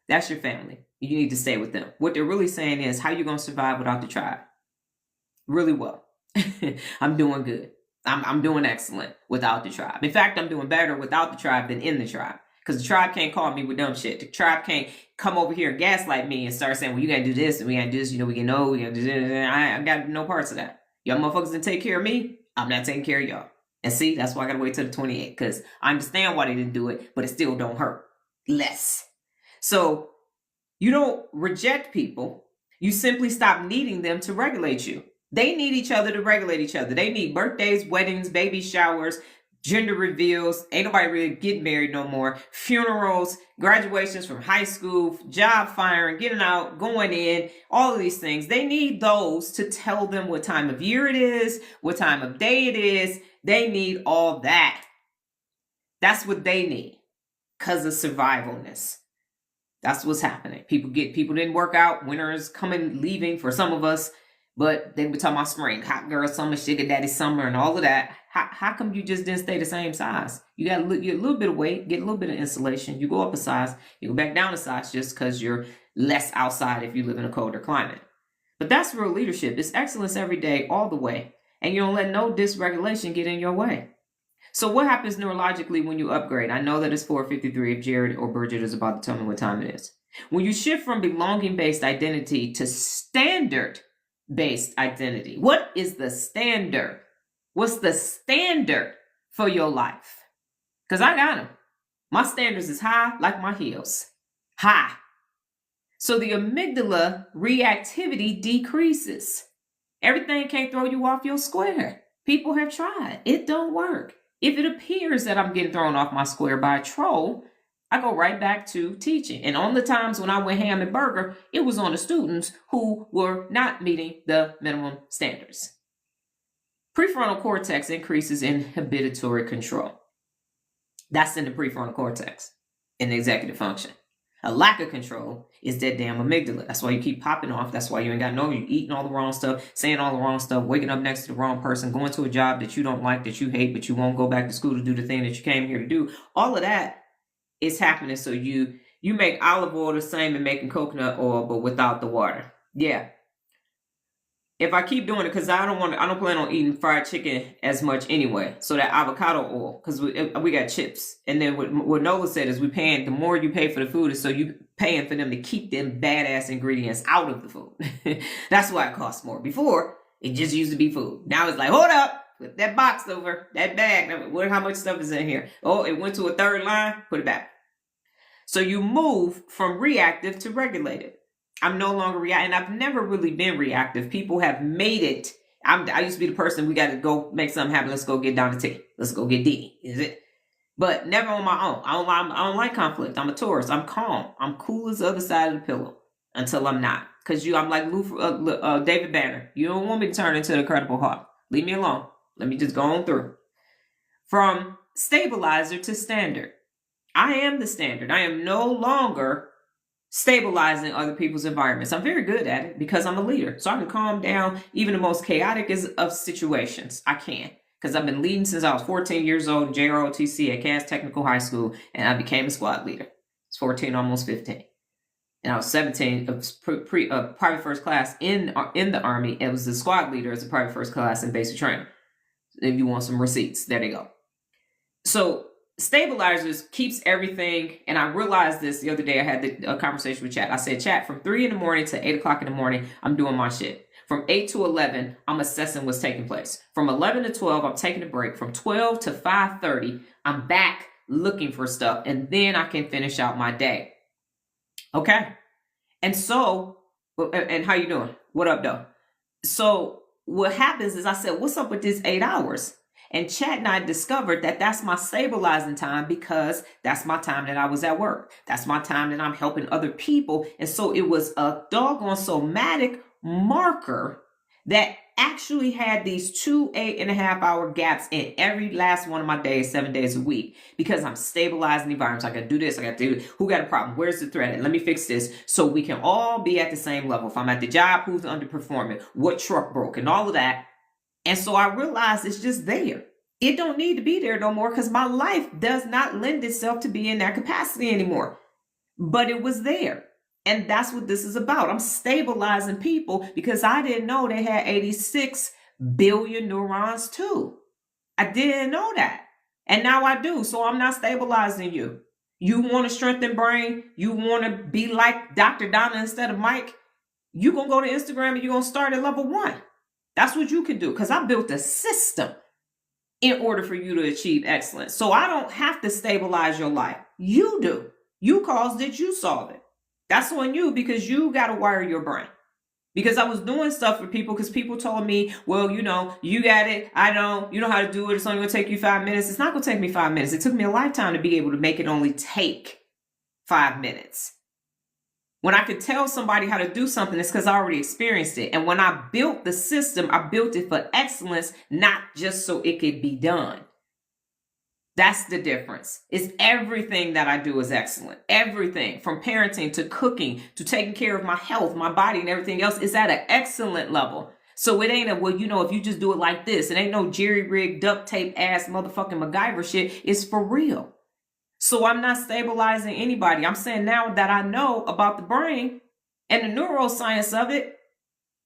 That's your family. You need to stay with them. What they're really saying is, how you going to survive without the tribe? Really well. I'm doing good. I'm doing excellent without the tribe. In fact, I'm doing better without the tribe than in the tribe. Because the tribe can't call me with dumb shit. The tribe can't come over here and gaslight me and start saying, well, you got to do this and we got to do this. You know, we can know. We got to do this. I got no parts of that. Y'all motherfuckers didn't take care of me. I'm not taking care of y'all. And see, that's why I got to wait till the 28th. Because I understand why they didn't do it, but it still don't hurt less. So you don't reject people. You simply stop needing them to regulate you. They need each other to regulate each other. They need birthdays, weddings, baby showers, gender reveals. Ain't nobody really getting married no more. Funerals, graduations from high school, job firing, getting out, going in, all of these things. They need those to tell them what time of year it is, what time of day it is. They need all that. That's what they need because of survivalness. That's what's happening. People didn't work out. Winter is coming, leaving for some of us. But they be talking about spring, hot girl summer, sugar daddy summer, and all of that. How come you just didn't stay the same size? You got to get a little bit of weight, get a little bit of insulation. You go up a size, you go back down a size just because you're less outside if you live in a colder climate. But that's real leadership. It's excellence every day, all the way. And you don't let no dysregulation get in your way. So what happens neurologically when you upgrade? I know that it's 4:53 if Jared or Bridget is about to tell me what time it is. When you shift from belonging-based identity to standard-based identity. What is the standard? What's the standard for your life? Because I got them. My standards is high like my heels. High. So the amygdala reactivity decreases. Everything can't throw you off your square. People have tried. It don't work. If it appears that I'm getting thrown off my square by a troll, I go right back to teaching. And on the times when I went ham and burger, it was on the students who were not meeting the minimum standards. Prefrontal cortex increases inhibitory control. That's in the prefrontal cortex, in the executive function. A lack of control is that damn amygdala. That's why you keep popping off. That's why you ain't got no, you eating all the wrong stuff, saying all the wrong stuff, waking up next to the wrong person, going to a job that you don't like, that you hate, but you won't go back to school to do the thing that you came here to do. All of that It's happening. So you make olive oil the same and making coconut oil, but without the water. Yeah. If I keep doing it, because I don't plan on eating fried chicken as much anyway. So that avocado oil, because we got chips. And then what Nola said is the more you pay for the food is so you paying for them to keep them badass ingredients out of the food. That's why it costs more. Before, it just used to be food. Now it's like, hold up, put that box over, that bag. How much stuff is in here? Oh, it went to a third line, put it back. So you move from reactive to regulated. I'm no longer reactive, and I've never really been reactive. People have made it. I used to be the person, we got to go make something happen. Let's go get Donna T. Let's go get Dee. Is it? But never on my own. I don't like conflict. I'm a Taurus. I'm calm. I'm cool as the other side of the pillow until I'm not. Because I'm like David Banner. You don't want me to turn into the Incredible Hulk. Leave me alone. Let me just go on through. From stabilizer to standard. I am the standard. I am no longer stabilizing other people's environments. I'm very good at it because I'm a leader. So I can calm down even the most chaotic of situations. I can. Because I've been leading since I was 14 years old in JROTC at Cass Technical High School, and I became a squad leader. I was 14, almost 15. And I was 17, private first class in the Army. It was the squad leader as a private first class in basic training. If you want some receipts, there they go. So stabilizers keeps everything, and I realized this the other day. I had a conversation with Chat. I said, Chat, from 3 a.m. to 8 o'clock in the morning, I'm doing my shit. From 8 to 11, I'm assessing what's taking place. From 11 to 12, I'm taking a break. From 12 to 5:30, I'm back looking for stuff, and then I can finish out my day. Okay? And so, and how you doing? What up, though? So what happens is I said, what's up with this 8 hours? And Chat and I discovered that that's my stabilizing time because that's my time that I was at work. That's my time that I'm helping other people. And so it was a doggone somatic marker that actually had these 2 8.5-hour gaps in every last one of my days, 7 days a week, because I'm stabilizing the environment. So I got to do this. I got to do this. Who got a problem? Where's the threat? And let me fix this so we can all be at the same level. If I'm at the job, who's underperforming? What truck broke? And all of that. And so I realized it's just there. It don't need to be there no more because my life does not lend itself to be in that capacity anymore. But it was there. And that's what this is about. I'm stabilizing people because I didn't know they had 86 billion neurons too. I didn't know that. And now I do. So I'm not stabilizing you. You want to strengthen brain? You want to be like Dr. Donna instead of Mike? You're going to go to Instagram and you're going to start at level 1. That's what you can do because I built a system in order for you to achieve excellence. So I don't have to stabilize your life. You do. You caused it. You solve it. That's on you because you got to wire your brain. Because I was doing stuff for people because people told me, well, you got it. I don't. You know how to do it. It's only going to take you 5 minutes. It's not going to take me 5 minutes. It took me a lifetime to be able to make it only take 5 minutes. When I could tell somebody how to do something, it's because I already experienced it. And when I built the system, I built it for excellence, not just so it could be done. That's the difference. It's everything that I do is excellent. Everything from parenting to cooking to taking care of my health, my body and everything else is at an excellent level. So it ain't if you just do it like this, it ain't no jerry-rigged duct tape ass motherfucking MacGyver shit. It's for real. So I'm not stabilizing anybody. I'm saying now that I know about the brain and the neuroscience of it,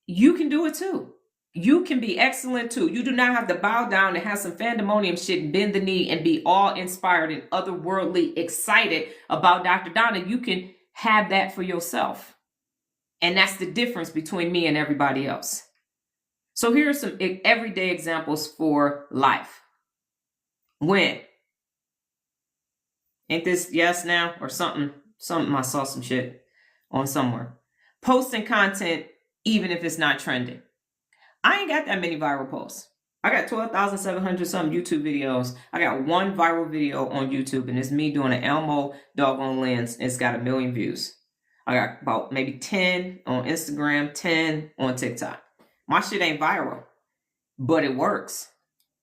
you can do it too. You can be excellent too. You do not have to bow down and have some pandemonium shit and bend the knee and be all inspired and otherworldly excited about Dr. Donna. You can have that for yourself. And that's the difference between me and everybody else. So here are some everyday examples for life. When? Ain't this yes now or something? I saw some shit on somewhere. Posting content even if it's not trending. I ain't got that many viral posts. I got 12,700 some YouTube videos. I got one viral video on YouTube and it's me doing an Elmo doggone lens. It's got 1 million views. I got about maybe 10 on Instagram, 10 on TikTok. My shit ain't viral, but it works.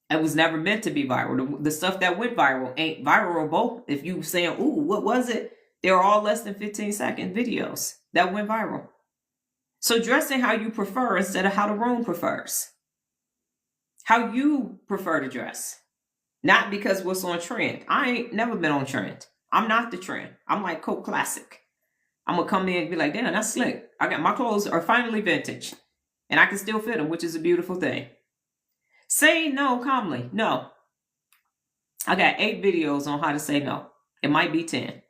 It was never meant to be viral. The stuff that went viral ain't viralable. If you saying, ooh, what was it? They're all less than 15-second videos that went viral. So dressing how you prefer instead of how the room prefers. How you prefer to dress. Not because what's on trend. I ain't never been on trend. I'm not the trend. I'm like Coke Classic. I'm going to come in and be like, damn, that's slick. I got my clothes are finally vintage and I can still fit them, which is a beautiful thing. Say no calmly. No. I got 8 videos on how to say no. It might be 10.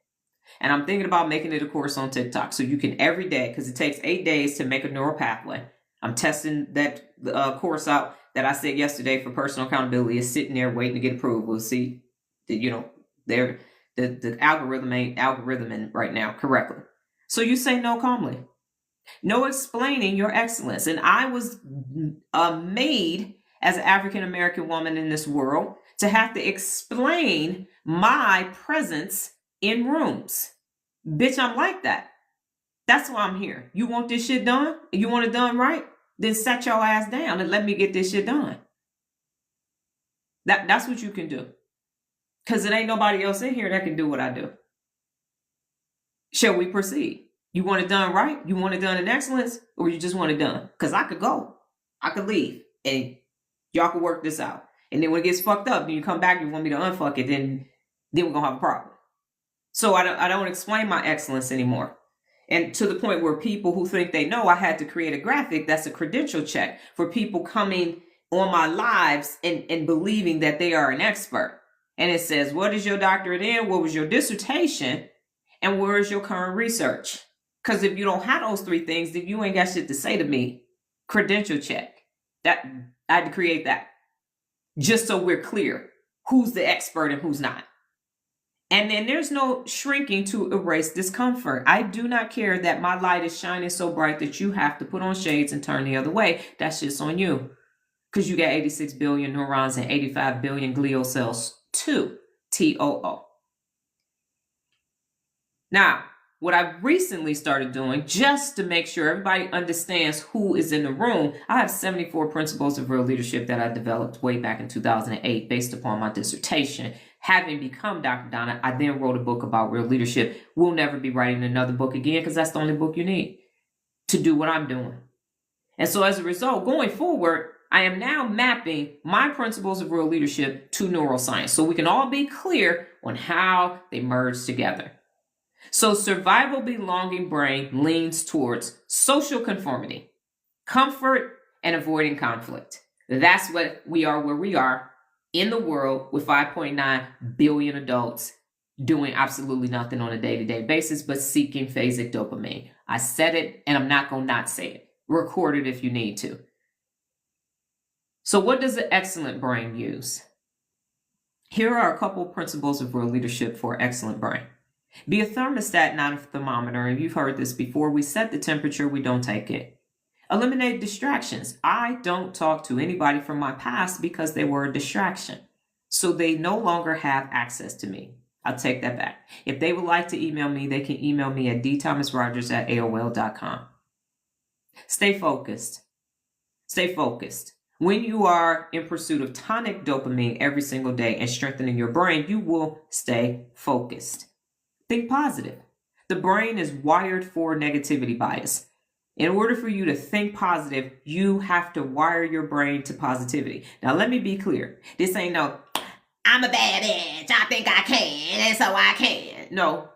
And I'm thinking about making it a course on TikTok. So you can every day, because it takes 8 days to make a neural pathway. I'm testing that course out that I said yesterday for personal accountability. Is sitting there waiting to get approved. We'll see that, the algorithm ain't algorithming right now correctly. So you say no calmly. No explaining your excellence. And I was made as an African-American woman in this world to have to explain my presence in rooms. Bitch, I'm like that. That's why I'm here. You want this shit done? You want it done right? Then set your ass down and let me get this shit done. That's what you can do. Because it ain't nobody else in here that can do what I do. Shall we proceed? You want it done right? You want it done in excellence? Or you just want it done? Because I could go. I could leave. And y'all could work this out. And then when it gets fucked up, and you come back, you want me to unfuck it, then we're going to have a problem. So I don't explain my excellence anymore. And to the point where people who think they know, I had to create a graphic that's a credential check for people coming on my lives and believing that they are an expert. And it says, what is your doctorate in? What was your dissertation? And where is your current research? Because if you don't have those 3 things, then you ain't got shit to say to me. Credential check. That I had to create that. Just so we're clear who's the expert and who's not. And then there's no shrinking to erase discomfort. I do not care that my light is shining so bright that you have to put on shades and turn the other way. That's just on you. Because you got 86 billion neurons and 85 billion glial cells too. TOO. Now, what I've recently started doing, just to make sure everybody understands who is in the room, I have 74 principles of real leadership that I developed way back in 2008 based upon my dissertation. Having become Dr. Donna, I then wrote a book about real leadership. We'll never be writing another book again because that's the only book you need to do what I'm doing. And so as a result, going forward, I am now mapping my principles of real leadership to neuroscience so we can all be clear on how they merge together. So survival belonging brain leans towards social conformity, comfort, and avoiding conflict. That's what we are where we are in the world with 5.9 billion adults doing absolutely nothing on a day-to-day basis but seeking phasic dopamine. I said it and I'm not going to not say it. Record it if you need to. So what does an excellent brain use? Here are a couple principles of real leadership for an excellent brain. Be a thermostat, not a thermometer. And you've heard this before. We set the temperature, we don't take it. Eliminate distractions. I don't talk to anybody from my past because they were a distraction. So they no longer have access to me. I'll take that back. If they would like to email me, they can email me at dthomasrodgers@aol.com. Stay focused. Stay focused. When you are in pursuit of tonic dopamine every single day and strengthening your brain, you will stay focused. Think positive. The brain is wired for negativity bias. In order for you to think positive, you have to wire your brain to positivity. Now, let me be clear. This ain't no, I'm a bad bitch, I think I can, and so I can. No.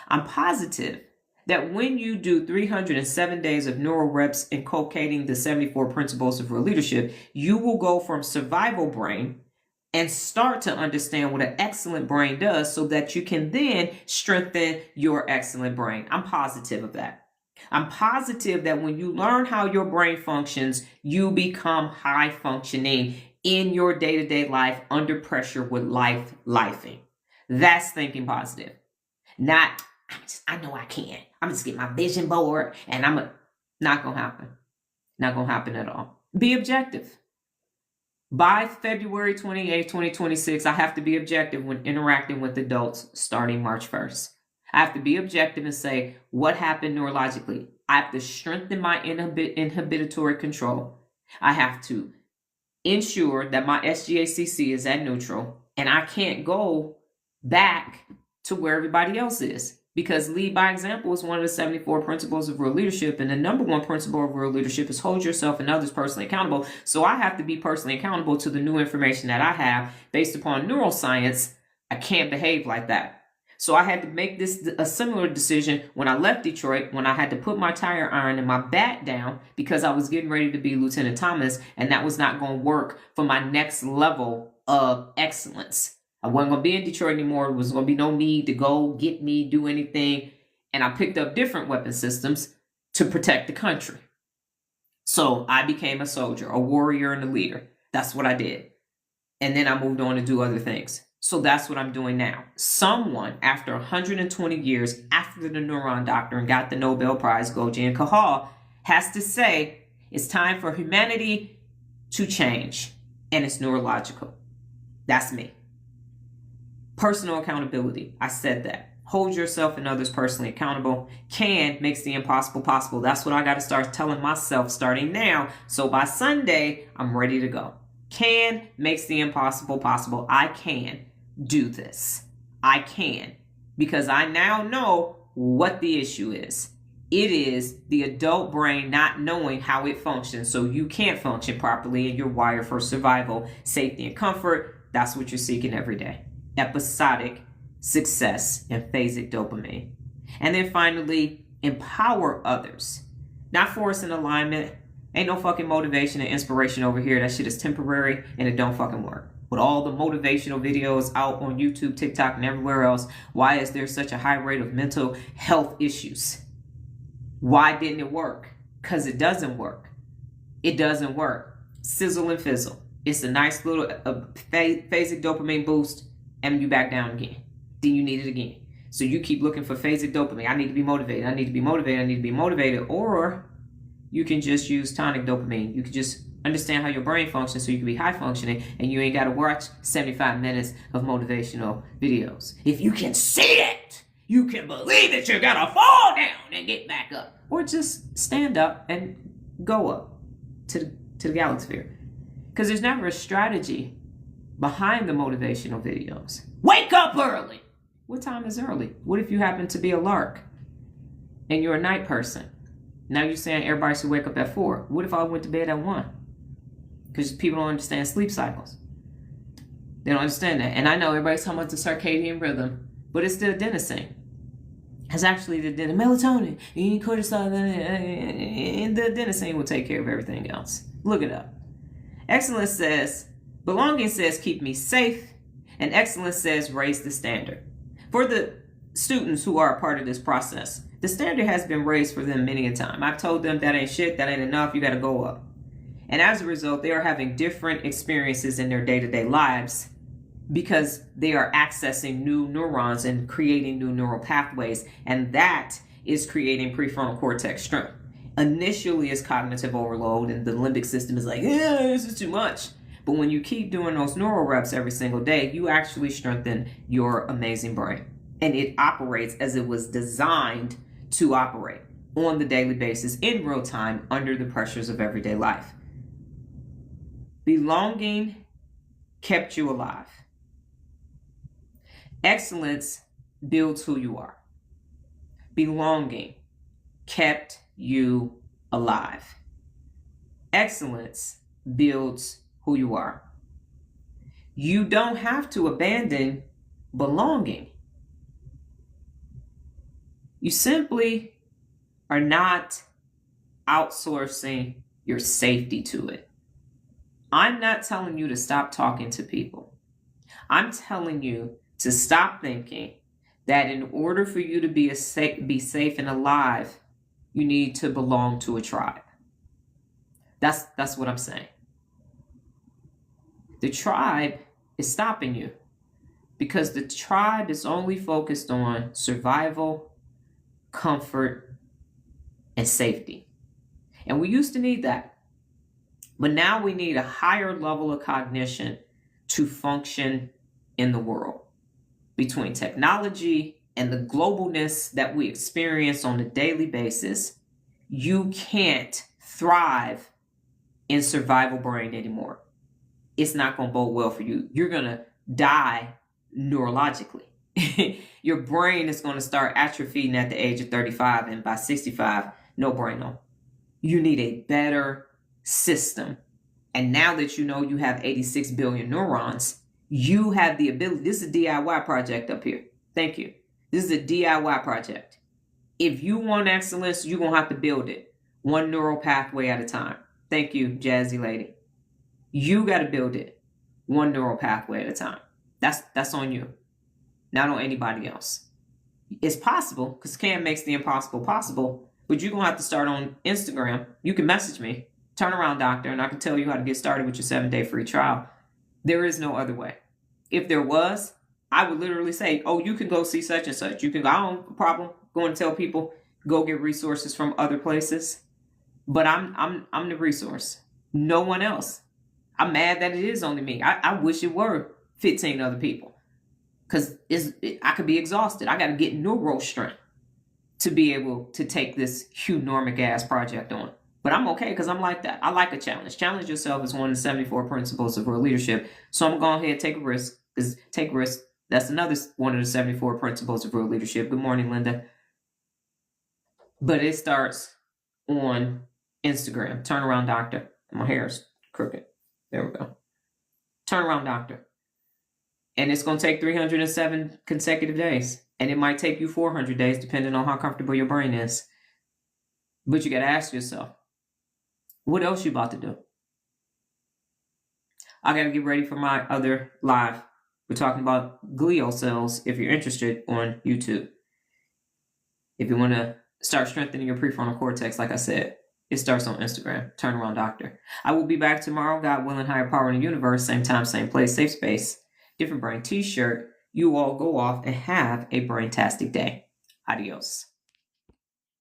I'm positive that when you do 307 days of neural reps inculcating the 74 principles of real leadership, you will go from survival brain and start to understand what an excellent brain does so that you can then strengthen your excellent brain. I'm positive of that. I'm positive that when you learn how your brain functions, you become high functioning in your day-to-day life under pressure with lifing. That's thinking positive. Not, I know I can. I'm just get my vision board and not going to happen. Not going to happen at all. Be objective. By February 28, 2026, I have to be objective when interacting with adults starting March 1st. I have to be objective and say what happened neurologically. I have to strengthen my inhibitory control. I have to ensure that my SGACC is at neutral, and I can't go back to where everybody else is, because lead by example is one of the 74 principles of real leadership, and the number one principle of real leadership is hold yourself and others personally accountable. So I have to be personally accountable to the new information that I have based upon neuroscience I can't behave like that. So I had to make a similar decision when I left Detroit, when I had to put my tire iron and my bat down because I was getting ready to be Lieutenant Thomas, and that was not going to work for my next level of excellence. I wasn't going to be in Detroit anymore. There was going to be no need to go get me, do anything. And I picked up different weapon systems to protect the country. So I became a soldier, a warrior, and a leader. That's what I did. And then I moved on to do other things. So that's what I'm doing now. Someone, after 120 years after the neuron doctrine got the Nobel Prize, Gurdjieff Kahal, has to say it's time for humanity to change. And it's neurological. That's me. Personal accountability. I said that. Hold yourself and others personally accountable. Can makes the impossible possible. That's what I got to start telling myself starting now. So by Sunday, I'm ready to go. Can makes the impossible possible. I can do this. I can. Because I now know what the issue is. It is the adult brain not knowing how it functions. So you can't function properly and you're wired for survival, safety, and comfort. That's what you're seeking every day. Episodic success and phasic dopamine. And then finally, empower others. Not force an alignment. Ain't no fucking motivation and inspiration over here. That shit is temporary and it don't fucking work. With all the motivational videos out on YouTube, TikTok, and everywhere else, why is there such a high rate of mental health issues? Why didn't it work? Because it doesn't work. It doesn't work. Sizzle and fizzle. It's a nice little phasic dopamine boost and you back down again. Then you need it again. So you keep looking for phasic dopamine. I need to be motivated. I need to be motivated. I need to be motivated. Or you can just use tonic dopamine. You can just understand how your brain functions so you can be high functioning and you ain't got to watch 75 minutes of motivational videos. If you can see it, you can believe that you're going to fall down and get back up. Or just stand up and go up to the galaxy. Because there's never a strategy behind the motivational videos. Wake up early. What time is early? What if you happen to be a lark and you're a night person? Now you're saying everybody should wake up at 4. What if I went to bed at 1? Because people don't understand sleep cycles. They don't understand that. And I know everybody's talking about the circadian rhythm, but it's the adenosine. It's actually the melatonin, and cortisol, and the adenosine will take care of everything else. Look it up. Excellence says, belonging says keep me safe, and excellence says raise the standard. For the students who are a part of this process, the standard has been raised for them many a time. I've told them that ain't shit, that ain't enough, you got to go up. And as a result, they are having different experiences in their day-to-day lives because they are accessing new neurons and creating new neural pathways. And that is creating prefrontal cortex strength. Initially, it's cognitive overload and the limbic system is like, yeah, this is too much. But when you keep doing those neural reps every single day, you actually strengthen your amazing brain. And it operates as it was designed to operate on the daily basis in real time under the pressures of everyday life. Belonging kept you alive. Excellence builds who you are. Belonging kept you alive. Excellence builds who you are. You don't have to abandon belonging. You simply are not outsourcing your safety to it. I'm not telling you to stop talking to people. I'm telling you to stop thinking that in order for you to be safe and alive, you need to belong to a tribe. That's what I'm saying. The tribe is stopping you because the tribe is only focused on survival, comfort, and safety. And we used to need that. But now we need a higher level of cognition to function in the world. Between technology and the globalness that we experience on a daily basis, you can't thrive in survival brain anymore. It's not going to bode well for you. You're going to die neurologically. Your brain is going to start atrophying at the age of 35, and by 65, no brain. You need a better system. And now that you know you have 86 billion neurons, You have the ability. This is a DIY project up here. Thank you. This is a DIY project. If you want excellence, you're going to have to build it one neural pathway at a time. Thank you, Jazzy Lady. You got to build it one neural pathway at a time. That's on you, not on anybody else. It's possible because Cam makes the impossible possible, but you're going to have to start on Instagram. You can message me, Turnaround Doctor, and I can tell you how to get started with your 7-day free trial. There is no other way. If there was, I would literally say, oh, you can go see such and such. You can go, I don't have a problem going to tell people, go get resources from other places. But I'm the resource. No one else. I'm mad that it is only me. I wish it were 15 other people. Because I could be exhausted. I got to get neural strength to be able to take this hunormic ass project on. But I'm okay because I'm like that. I like a challenge. Challenge yourself is one of the 74 principles of real leadership. So I'm going to go ahead and take a risk. Because take risk. That's another one of the 74 principles of real leadership. Good morning, Linda. But it starts on Instagram. Turnaround Doctor. My hair's crooked. There we go. Turnaround Doctor. And it's going to take 307 consecutive days. And it might take you 400 days depending on how comfortable your brain is. But you got to ask yourself, what else you about to do? I got to get ready for my other live. We're talking about glial cells if you're interested on YouTube. If you want to start strengthening your prefrontal cortex, like I said, it starts on Instagram, Turnaround Doctor. I will be back tomorrow, God willing, higher power in the universe, same time, same place, safe space, different brain t-shirt. You all go off and have a brain-tastic day. Adios.